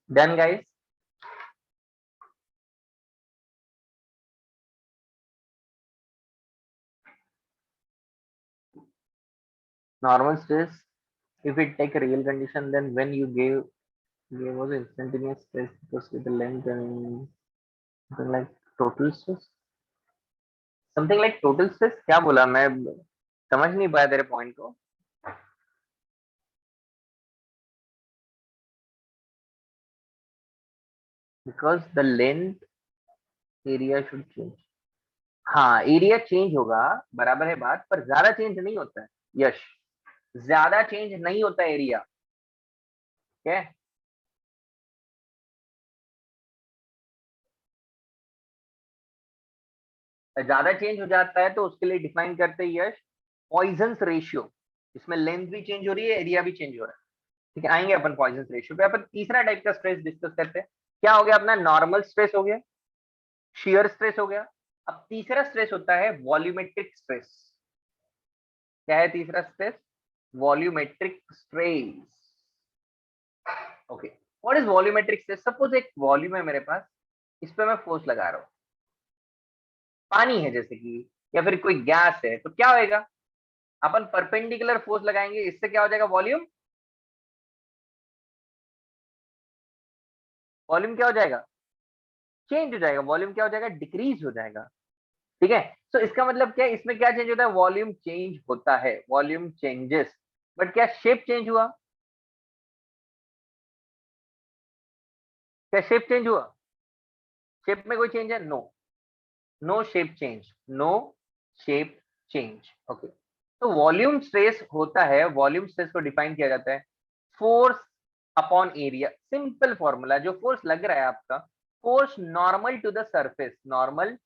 Done guys? Normal stress, if it take a real condition, then when you gave was instantaneous stress because with the length and something like total stress, something like total stress. क्या बोला मैं समझ नहीं पाया तेरे point को. Because the length area should change. हाँ area change होगा, बराबर है बात, पर ज्यादा चेंज नहीं होता है. यश, ज्यादा चेंज नहीं होता एरिया. ठीक है, ज्यादा चेंज हो जाता है तो उसके लिए डिफाइन करते हैं यश पॉइजन्स रेशियो. इसमें लेंथ भी चेंज हो रही है, एरिया भी चेंज हो रहा है. ठीक है, आएंगे अपन पॉइजन्स रेशियो पे. अपन तीसरा टाइप का स्ट्रेस डिस्कस करते हैं. क्या हो गया अपना? नॉर्मल स्ट्रेस हो गया, शियर स्ट्रेस हो गया. अब तीसरा स्ट्रेस होता है वॉल्यूमेट्रिक स्ट्रेस. क्या है तीसरा stress? Volumetric stress. Okay, what is volumetric stress? Suppose एक वॉल्यूम है मेरे पास, इस पे मैं फोर्स लगा रहा हूँ. पानी है जैसे कि, या फिर कोई गैस है, तो क्या होएगा? अपन परपेंडिकुलर फोर्स लगाएंगे, इससे क्या हो जाएगा? वॉल्यूम, वॉल्यूम क्या हो जाएगा? चेंज हो जाएगा. वॉल्यूम क्या हो जाएगा? डिक्रीज हो जाएगा. ठीक है, तो इसका मतलब क्या है? इसमें क्या चेंज होता है? वॉल्यूम चेंज होता है, वॉल्यूम चेंजेस. बट क्या शेप चेंज हुआ? क्या शेप चेंज हुआ? शेप में कोई चेंज है? No, no shape change, no shape change. Okay, तो वॉल्यूम स्ट्रेस होता है, वॉल्यूम स्ट्रेस को डिफाइन किया जाता है force upon area. Simple formula, जो फोर्स लग रहा है आपका, force normal to the surface, normal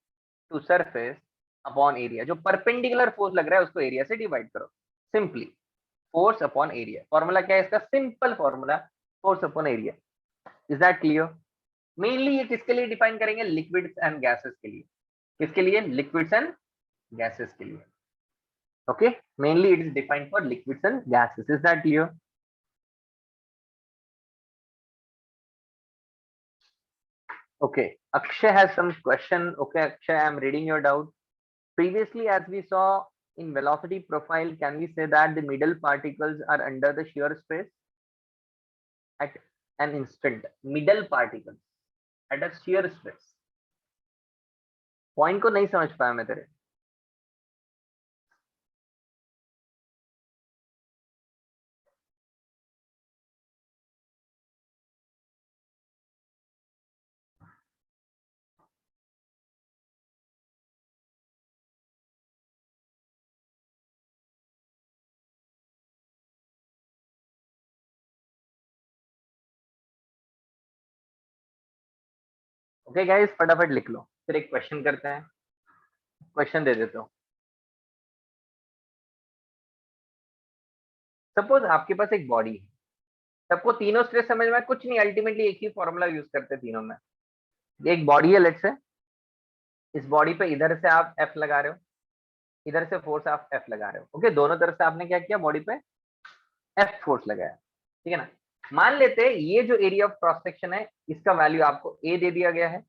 to surface upon area. जो परपेंडिकुलर फोर्स लग रहा है उसको एरिया से डिवाइड करो. Simply force upon area. Formula क्या है इसका? Simple formula, force upon area. Is that clear? Mainly ये किसके लिए डिफाइन करेंगे? लिक्विड्स एंड गैसेस के लिए. किसके लिए? लिक्विड्स एंड गैसेस के लिए. Okay, mainly it is defined for liquids and gases. Is that clear? Okay, Akshay has some question. Okay, Akshay, I'm reading your doubt. Previously, as we saw in velocity profile, can we say that the middle particles are under the shear stress at an instant? Middle particles at a shear stress. Point को नहीं समझ पाया मैं तेरे. Okay, guys, फटाफट लिख लो, फिर एक क्वेश्चन करते हैं. क्वेश्चन दे देता हूँ. सपोज आपके पास एक बॉडी है. सबको तीनों स्ट्रेस समझ में? कुछ नहीं, अल्टीमेटली एक ही फॉर्मूला यूज करते हैं तीनों में. एक बॉडी है, लेट्स से. इस बॉडी पे इधर से आप एफ लगा रहे हो, इधर से फोर्स आप एफ लगा रहे हो. ओके, दोनों तरफ से आपने क्या किया? बॉडी पे एफ फोर्स लगाया. ठीक है ना? मान लेते हैं ये जो एरिया ऑफ क्रॉस सेक्शन है, इसका वैल्यू आपको ए दे दिया गया है,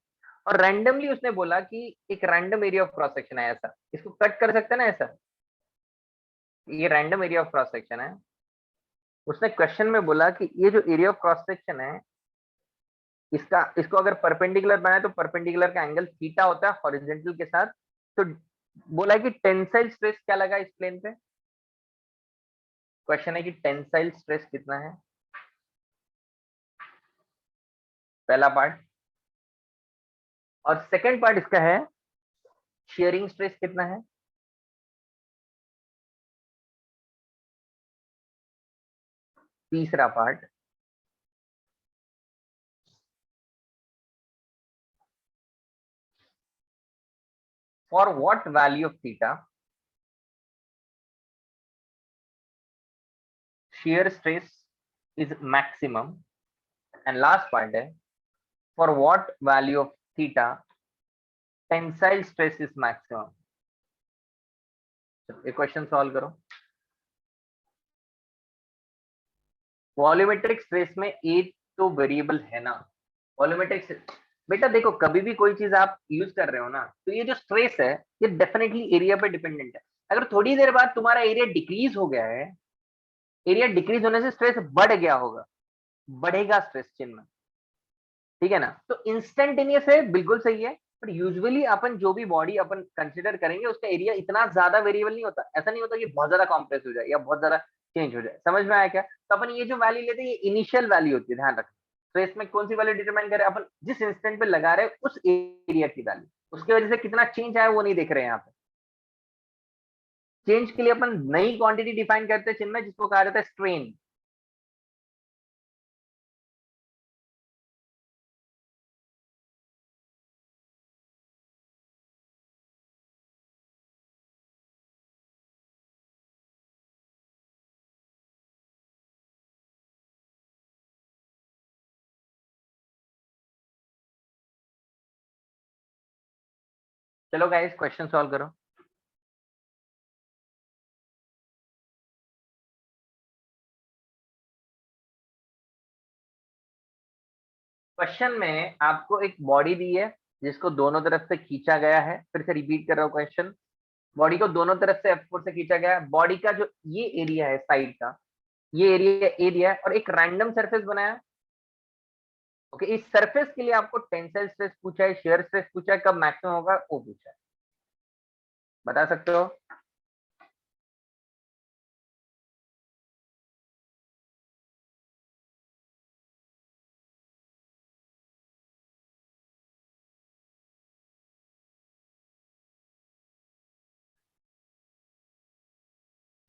और रैंडमली उसने बोला कि एक random area of cross section है ऐसा. इसको कट कर सकते हैं ना ऐसा? ये random area of cross section है. उसने क्वेश्चन में बोला कि ये जो एरिया ऑफ क्रॉस सेक्शन है, इसको अगर परपेंडिकुलर बनाए तो परपेंडिकुलर का एंगल थीटा होता है हॉरिजॉन्टल के साथ. तो बोला कि टेंसाइल स्ट्रेस क्या लगा इस प्लेन पे. क्वेश्चन है कि टेंसाइल स्ट्रेस कितना है, पहला पार्ट. और सेकंड पार्ट इसका है शेयरिंग स्ट्रेस कितना है. तीसरा part for what value of theta shear stress is maximum. And last part है for what value of theta tensile stress is maximum. ये क्वेश्चन सॉल्व करो. वॉल्यूमेट्रिक स्ट्रेस में ए तो वेरिएबल है ना वॉल्यूमेट्रिक। बेटा देखो कभी भी कोई चीज आप यूज कर रहे हो ना, तो ये जो स्ट्रेस है ये डेफिनेटली एरिया पे डिपेंडेंट है। अगर थोड़ी देर बाद तुम्हारा एरिया डिक्रीज हो गया है, एरिया डिक्रीज होने से स्ट्रेस बढ़ गया होगा, बढ़ेगा स्ट्रेस चिन्ह में, ठीक है ना। तो इंस्टेंटेनियस है, बिल्कुल सही है, पर यूजुअली अपन जो भी बॉडी अपन कंसिडर करेंगे उसका एरिया इतना ज्यादा वेरिएबल नहीं होता। ऐसा नहीं होता कि बहुत ज्यादा कॉम्प्रेस हो जाए या बहुत ज्यादा चेंज हो जाए। समझ में आया क्या? तो अपन ये जो वैल्यू लेते हैं ये इनिशियल वैल्यू होती है, ध्यान रखना। तो इसमें कौन सी वैल्यू डिटरमाइन करें अपन? जिस इंस्टेंट पे लगा रहे हैं उस एरिया की वैल्यू, उसकी वजह से कितना चेंज आया वो नहीं देख रहे हैं यहाँ पे। चेंज के लिए अपन नई क्वांटिटी डिफाइन करते हैं चिन्ह में, जिसको कहा जाता है स्ट्रेन। चलो गाइस क्वेश्चन सॉल्व करो। क्वेश्चन में आपको एक बॉडी दी है जिसको दोनों तरफ से खींचा गया है। फिर से रिपीट कर रहा हूँ क्वेश्चन। बॉडी को दोनों तरफ से F4 से खींचा गया है। बॉडी का जो ये एरिया है साइड का, ये एरिया एरिया है, और एक रैंडम सरफेस बनाया। ओके, इस सरफेस के लिए आपको टेंसाइल स्ट्रेस पूछा है, शियर स्ट्रेस पूछा है, कब मैक्सिमम होगा वो पूछा है। बता सकते हो?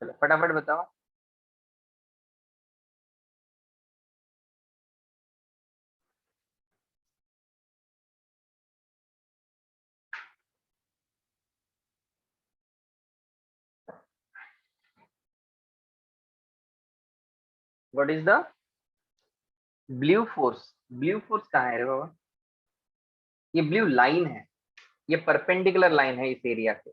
चलो फटाफट बताओ। What is the blue force? Blue force कहाँ है रे बाबा? ये ब्लू लाइन है, ये परपेंडिकुलर लाइन है इस एरिया के।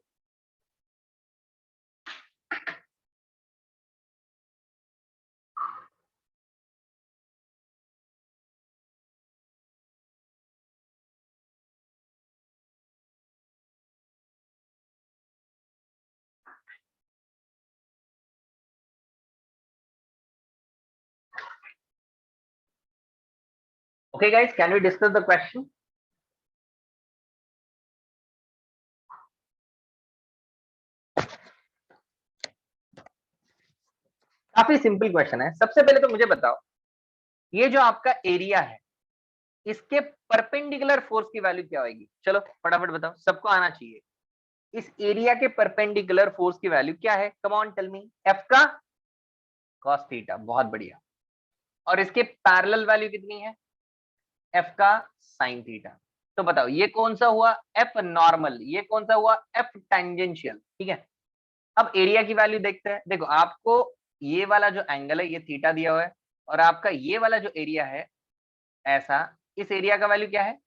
Okay guys, can we discuss the question? काफी सिंपल क्वेश्चन है। सबसे पहले तो मुझे बताओ, ये जो आपका एरिया है इसके परपेंडिकुलर फोर्स की वैल्यू क्या होगी? चलो फटाफट बताओ, सबको आना चाहिए। इस एरिया के परपेंडिकुलर फोर्स की वैल्यू क्या है? Come on tell me. F का कॉस थीटा, बहुत बढ़िया। और इसके पैरेलल वैल्यू कितनी है? एफ का साइन थीटा। तो बताओ ये कौन सा हुआ? F normal. ये कौन सा हुआ? F tangential. ठीक है, अब एरिया की वैल्यू देखते हैं। देखो आपको ये वाला जो एंगल है ये थीटा दिया हुआ है, और आपका ये वाला जो एरिया है ऐसा, इस एरिया का वैल्यू क्या है?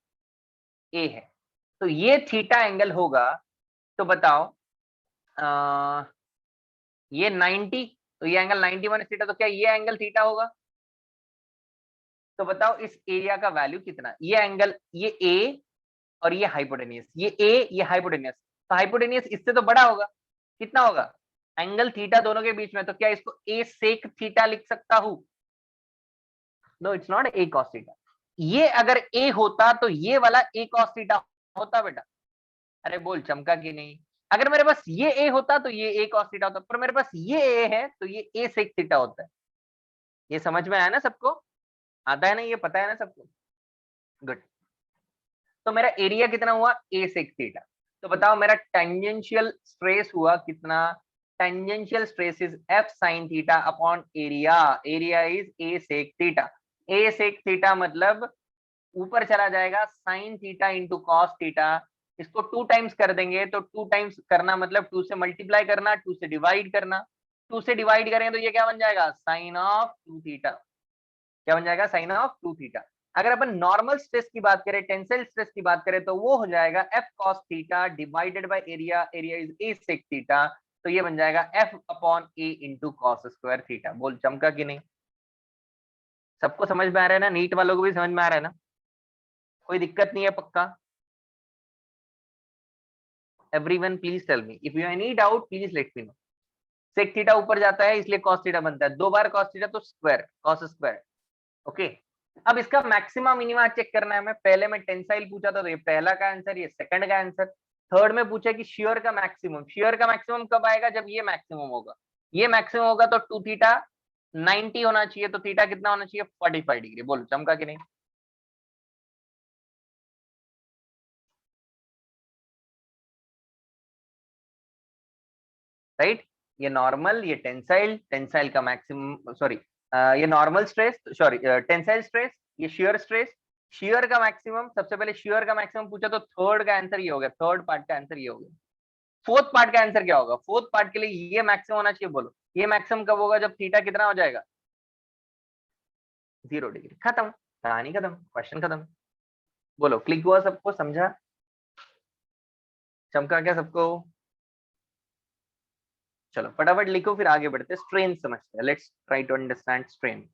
ए है। तो ये थीटा एंगल होगा। तो बताओ ये 90, तो ये एंगल 91 माइनस थीटा, तो क्या ये एंगल थीटा होगा? तो बताओ इस एरिया का वैल्यू कितना? ये एंगल, ये ए और ये हाइपोटेनियस, ये ए ये हाइपोटेनियस, तो हाइपोटेनियस इससे तो बड़ा होगा। कितना होगा? एंगल थीटा दोनों के बीच में, तो क्या इसको ए सेक थीटा लिख सकता हूं? No, it's not A cos theta. ये अगर ए होता तो ये वाला ए कॉस थीटा होता बेटा। अरे बोल चमका कि नहीं? अगर मेरे पास ये ए होता तो ये ए कॉस थीटा होता, पर मेरे पास ये ए है तो ये ए सेक थीटा होता है। ये समझ में आया ना सबको? आता है ना, ये पता है ना सबको? गुड। तो मेरा एरिया कितना हुआ? A sec theta. तो बताओ मेरा टेंजेंशियल स्ट्रेस हुआ कितना? Tangential stress is F sine theta upon area. Area is A sec theta. A sec theta मतलब ऊपर चला जाएगा sine theta into cos theta. इसको 2 टाइम्स कर देंगे, तो 2 टाइम्स करना मतलब 2 से मल्टीप्लाई करना, 2 से डिवाइड करना। 2 से डिवाइड करें तो ये क्या बन जाएगा? Sine of 2 theta. क्या बन जाएगा? Sine of 2 theta. अगर अपन नॉर्मल स्ट्रेस की बात करें, टेंसाइल स्ट्रेस की बात करें, तो वो हो जाएगा F cos theta divided by area. Area is A sec theta, तो ये बन जाएगा F upon A into cos square theta. बोल चमका कि नहीं? सबको समझ में आ रहा है ना? नीट वालों को भी समझ में आ रहा है ना? कोई दिक्कत नहीं है पक्का? Everyone please tell me if you any doubt, please let me know. Sec theta ऊपर जाता है इसलिए कॉस थीटा बनता है, 2 बार कॉस थीटा तो स्क्वायर कॉस स्क्वायर। ओके, अब इसका मैक्सिमा मिनिमा चेक करना है हमें। पहले में टेंसाइल पूछा था तो ये पहला का आंसर, ये सेकंड का आंसर। थर्ड में पूछा कि शियर का मैक्सिमम, शियर का मैक्सिमम कब आएगा? जब ये मैक्सिमम होगा। ये मैक्सिमम होगा तो 2 थीटा 90 होना चाहिए, तो थीटा कितना होना चाहिए? 45 डिग्री। बोलो चमका कि नहीं? राइट? ये नॉर्मल, ये टेंसाइल, टेंसाइल का मैक्सिमम, सॉरी ये normal stress, sorry tensile stress, ये शियर स्ट्रेस, शियर का मैक्सिमम। सबसे पहले शियर का मैक्सिमम पूछा तो थर्ड का आंसर ये हो गया, थर्ड पार्ट का आंसर ये हो गया। फोर्थ पार्ट का आंसर क्या होगा? फोर्थ पार्ट के लिए ये मैक्सिमम होना चाहिए। बोलो ये मैक्सिमम कब होगा? जब थीटा कितना हो जाएगा? 0 डिग्री। खत्म, कहानी खत्म, क्वेश्चन खत्म। बोलो क्लिक हुआ सबको? समझा? चमका क्या सबको? चलो फटाफट लिखो, फिर आगे बढ़ते, स्ट्रेन समझते हैं। Let's try to understand strain.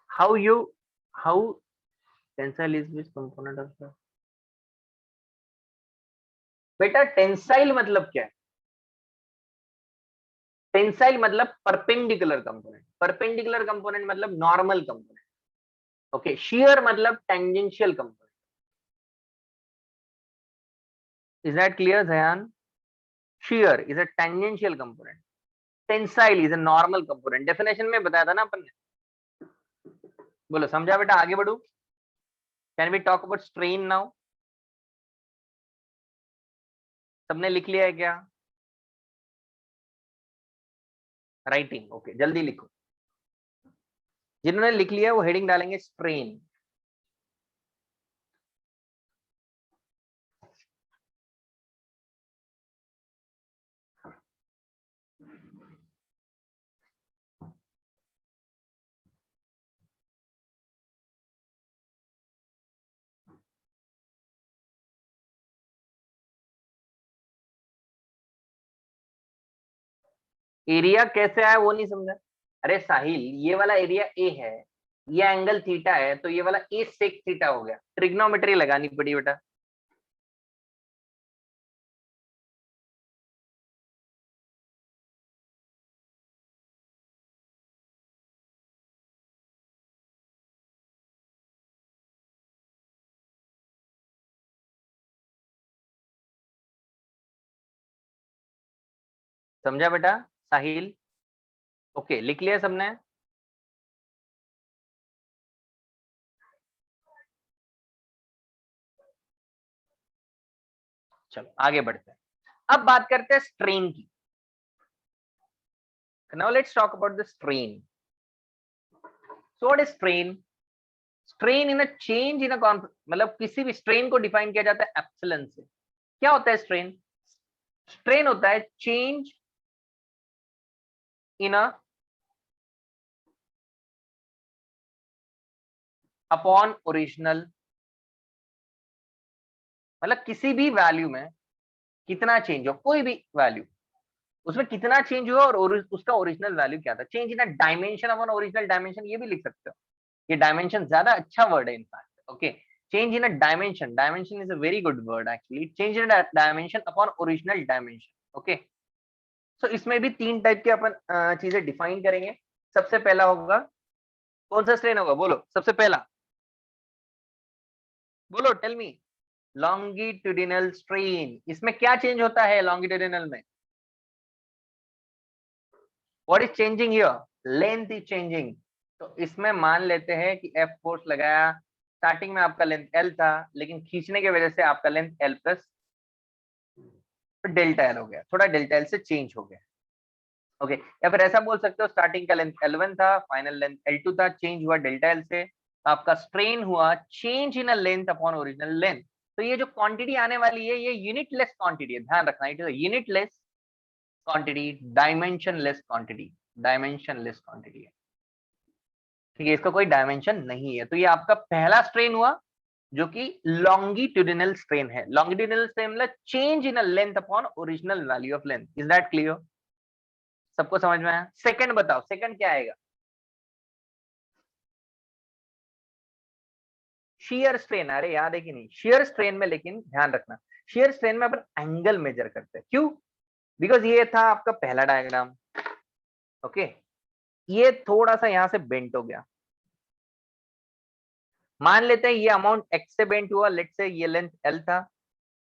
how you how tensile is which component of the? बेटा टेंसाइल मतलब क्या है? टेंसाइल मतलब परपेंडिकुलर कंपोनेंट, परपेंडिकुलर कंपोनेंट मतलब नॉर्मल कंपोनेंट। ओके, शियर मतलब tangential component. Is that clear Jayan? Shear is a tangential component, tensile is a normal component. Definition में बताया था ना अपन ने। बोलो समझा बेटा? आगे बढ़ू? Can we talk about strain now? सबने लिख लिया है क्या? राइटिंग ओके, जल्दी लिखो। जिन्होंने लिख लिया वो हेडिंग डालेंगे स्ट्रेन। एरिया कैसे आया वो नहीं समझा? अरे साहिल, ये वाला एरिया ए है, ये एंगल थीटा है, तो ये वाला ए सेक थीटा हो गया। ट्रिग्नोमेट्री लगानी पड़ी बेटा। समझा बेटा साहिल? ओके, लिख लिया सबने? चलो आगे बढ़ते हैं। अब बात करते हैं स्ट्रेन की। Now let's talk about the strain. So what is strain? Strain in a change in a मतलब किसी भी स्ट्रेन को डिफाइन किया जाता है एप्सिलॉन से। क्या होता है स्ट्रेन? स्ट्रेन होता है change in a upon original, मतलब किसी भी वैल्यू में कितना चेंज हो, कोई भी वैल्यू, उसमें कितना चेंज हुआ और उसका ओरिजिनल वैल्यू क्या था। Change in dimension upon original dimension, ये भी लिख सकते हो। ये डायमेंशन ज्यादा अच्छा वर्ड है in fact. Okay, change in dimension, dimension is a very good word actually. Change in dimension upon original dimension. Okay, so इसमें भी 3 टाइप के अपन चीजें डिफाइन करेंगे। सबसे पहला होगा, कौन सा स्ट्रेन होगा? बोलो सबसे पहला, बोलो टेल मी। Longitudinal strain. इसमें क्या चेंज होता है लॉन्गिट्यूडिनल में? What is changing here? Length is changing. तो इसमें मान लेते हैं कि एफ फोर्स लगाया, स्टार्टिंग में आपका लेंथ एल था, लेकिन खींचने की वजह से आपका length L plus delta L हो गया, थोड़ा डेल्टा एल से चेंज हो गया। ओके, या फिर ऐसा बोल सकते हो स्टार्टिंग का लेंथ L1 था, फाइनल लेंथ L2 था, चेंज हुआ डेल्टा एल से, आपका स्ट्रेन हुआ change in a length upon original length. तो ये जो क्वांटिटी आने वाली है ये यूनिटलेस क्वांटिटी है, ध्यान रखना, it is unitless quantity, dimensionless quantity, dimensionless quantity है। ठीक है, इसका कोई डायमेंशन नहीं है। तो ये आपका पहला स्ट्रेन हुआ जो कि लॉन्गिट्यूडिनल स्ट्रेन है। लॉन्गिट्यूडिनल स्ट्रेन मतलब change in length upon original value of length. Is that clear? सबको समझ में आया? सेकंड बताओ, सेकंड क्या आएगा? Shear strain. अरे याद है कि नहीं? शेयर स्ट्रेन में लेकिन ध्यान रखना, शेयर स्ट्रेन में अपन एंगल मेजर करते हैं। क्यों? बिकॉज ये था आपका पहला डायग्राम, ओके। ये थोड़ा सा यहां से बेंट हो गया, मान लेते हैं ये अमाउंट एक्स से बेंट हुआ, लेट से ये लेंथ एल था,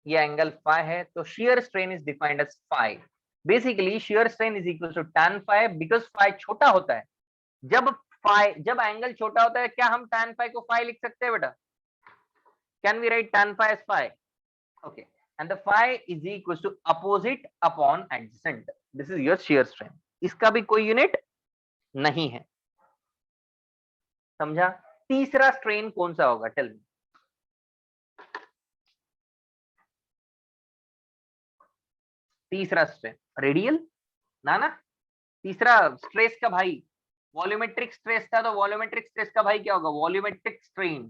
ये एंगल फाई है, तो shear strain is defined as phi. Basically shear strain is equal to tan phi, because phi छोटा होता है। जब एंगल छोटा होता है, क्या हम tan फाई को फाई लिख सकते हैं बेटा? Can we write tan phi as phi? Okay, and the phi is equal to opposite upon adjacent. This is your shear strain. इसका भी कोई यूनिट नहीं है, समझा? तीसरा स्ट्रेन कौन सा होगा? Tell me. तीसरा स्ट्रेन रेडियल ना ना, तीसरा स्ट्रेस का भाई वॉल्यूमेट्रिक स्ट्रेस था, तो वॉल्यूमेट्रिक स्ट्रेस का भाई क्या होगा? Volumetric strain.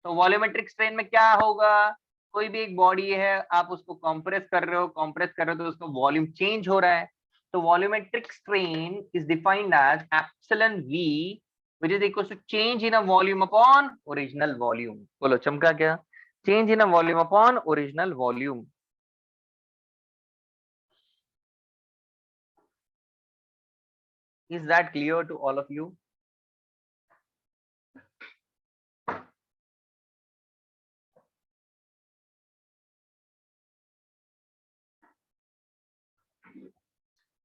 तो वॉल्यूमेट्रिक स्ट्रेन में क्या होगा? कोई भी एक बॉडी है, आप उसको कंप्रेस कर रहे हो, तो उसका वॉल्यूम चेंज हो रहा है। तो volumetric strain is defined as epsilon V which is equal to change in a volume upon original volume. बोलो चमका क्या? Change in a volume upon original volume. Is that clear to all of you?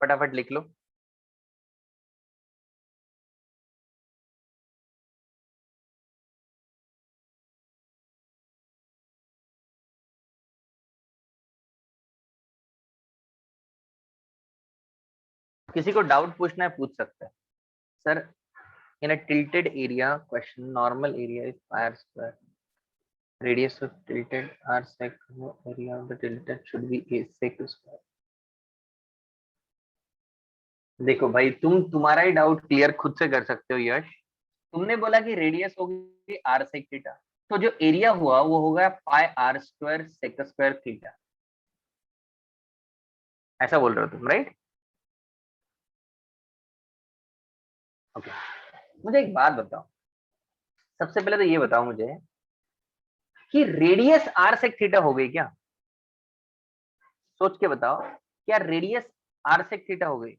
फटाफट लिख लो। किसी को doubt पूछना है पूछ सकता है। Sir, in a tilted area, question normal area is pi r square. Radius of tilted r sec area of the tilted should be a sec square. देखो भाई, तुम्हारा ही डाउट क्लियर खुद से कर सकते हो यश। तुमने बोला कि रेडियस होगी आर सेक थीटा, तो जो एरिया हुआ वो होगा pi are square sec square theta. ऐसा बोल रहे हो तुम, राइट? ओके, मुझे एक बात बताओ। सबसे पहले तो ये बताओ मुझे कि रेडियस आर सेक थीटा हो गई क्या? सोच के बताओ, क्या रेडियस आर सेक थीटा हो गई?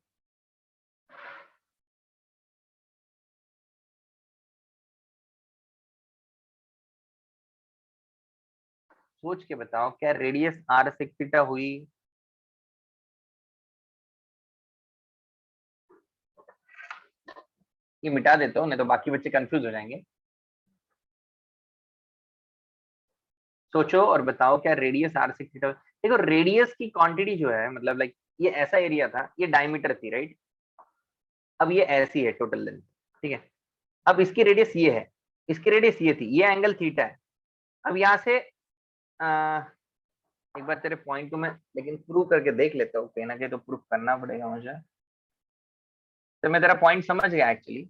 सोच के बताओ, क्या रेडियस आर सेक थीटा हुई? ये मिटा देता हूं, नहीं तो बाकी बच्चे कंफ्यूज हो जाएंगे। सोचो और बताओ, क्या रेडियस आर सेक थीटा? देखो, रेडियस की क्वांटिटी जो है, मतलब लाइक ये ऐसा एरिया था, ये डायमीटर थी, राइट? अब ये ऐसी है टोटल लेंथ, ठीक है। अब इसकी रेडियस ये है, इसकी रेडियस ये थी, ये एंगल थीटा है। अब यहाँ से एक बार तेरे पॉइंट को मैं लेकिन प्रूव करके देख लेता हूँ, कहीं ना कहीं तो प्रूव करना पड़ेगा मुझे। तो मैं तेरा पॉइंट समझ गया एक्चुअली।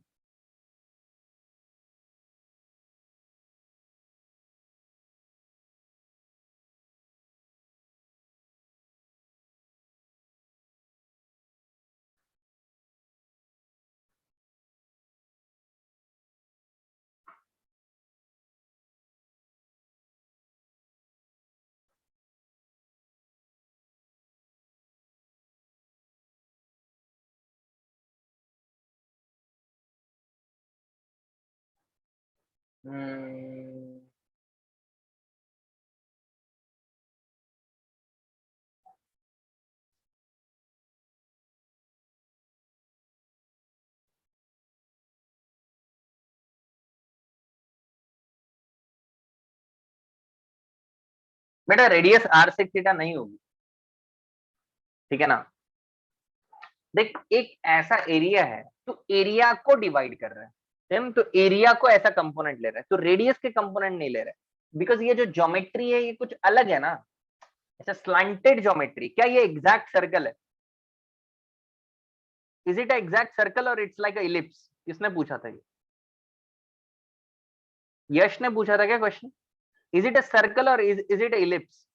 बेटा, रेडियस आर सेक थीटा नहीं होगी, ठीक है ना? देख, एक ऐसा एरिया है, तो एरिया को डिवाइड कर रहा है हम, तो एरिया को ऐसा कंपोनेंट ले रहा है, तो रेडियस के कंपोनेंट नहीं ले रहा है। बिकॉज ये जो ज्योमेट्री है ये कुछ अलग है ना, ऐसा स्लांटेड ज्योमेट्री। क्या ये एग्जैक्ट सर्कल है? इज इट एग्जैक्ट सर्कल और इट्स लाइक अ इलिप्स? किसने पूछा था ये? यश ने पूछा था क्या question? Is it a circle और इज इट इलिप्स?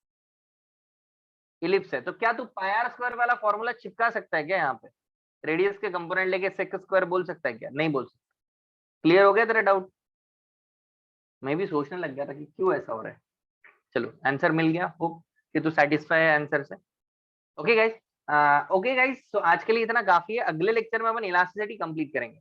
इलिप्स है, तो क्या तू पाई आर स्क्वायर वाला फॉर्मूला चिपका सकता है क्या यहाँ पे? रेडियस के कंपोनेंट लेके सेक स्क्वायर बोल सकता है क्या? नहीं बोल सकता। क्लियर हो गया तेरा डाउट? मैं भी सोचने लग गया था कि क्यों ऐसा हो रहा है। चलो आंसर मिल गया, होप कि तू सेटिस्फाई है आंसर से। ओके गाइस, ओके गाइस, तो आज के लिए इतना काफी है। अगले लेक्चर में अपन इलास्टिसिटी कंप्लीट करेंगे।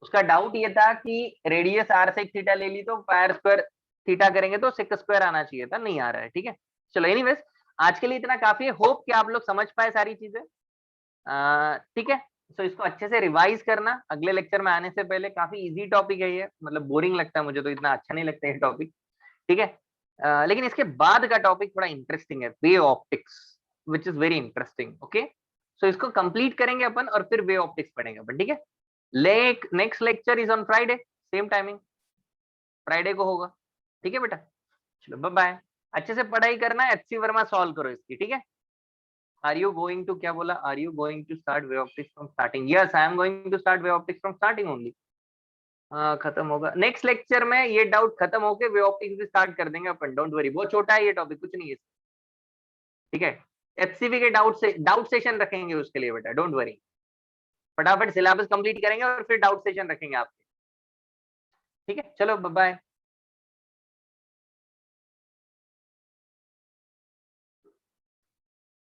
उसका डाउट ये था कि रेडियस आर सेक थीटा ले ली तो पाई आर स्क्वायर थीटा करेंगे तो सेक स्क्वायर आना चाहिए था, नहीं आ रहा है। ठीक है, चलो एनीवेज आज के लिए इतना काफी है। होप कि आप लोग समझ पाए सारी चीजें। ठीक है, तो इसको अच्छे से रिवाइज करना अगले लेक्चर में आने से पहले। काफी इजी टॉपिक है ये, मतलब बोरिंग लगता है मुझे तो, इतना अच्छा नहीं लगता ये टॉपिक। ठीक है, लेकिन इसके बाद का टॉपिक थोड़ा इंटरेस्टिंग है, wave optics, which is very interesting. Okay, so इसको कंप्लीट करेंगे अपन और फिर वे ऑप्टिक्स पढ़ेंगे अपन। ठीक है, next lecture is on Friday, same timing Friday को होगा। ठीक है बेटा, चलो बाय बाय। अच्छे से पढ़ाई करना है, एचसी वर्मा सॉल्व करो इसकी। ठीक है, आर यू गोइंग टू, क्या बोला, are you going to start wave optics from starting? Yes, I am going to start wave optics from starting only. खत्म होगा नेक्स्ट लेक्चर में, ये डाउट खत्म होके वे ऑप्टिक्स भी स्टार्ट कर देंगे अपन। डोंट वरी, बहुत छोटा है ये टॉपिक, कुछ नहीं है। ठीक है, एचसीवी के डाउट सेशन रखेंगे उसके लिए बेटा, डोंट वरी। फटाफट सिलेबस कंप्लीट करेंगे और फिर डाउट सेशन रखेंगे आपके। ठीक है, चलो बाय बाय।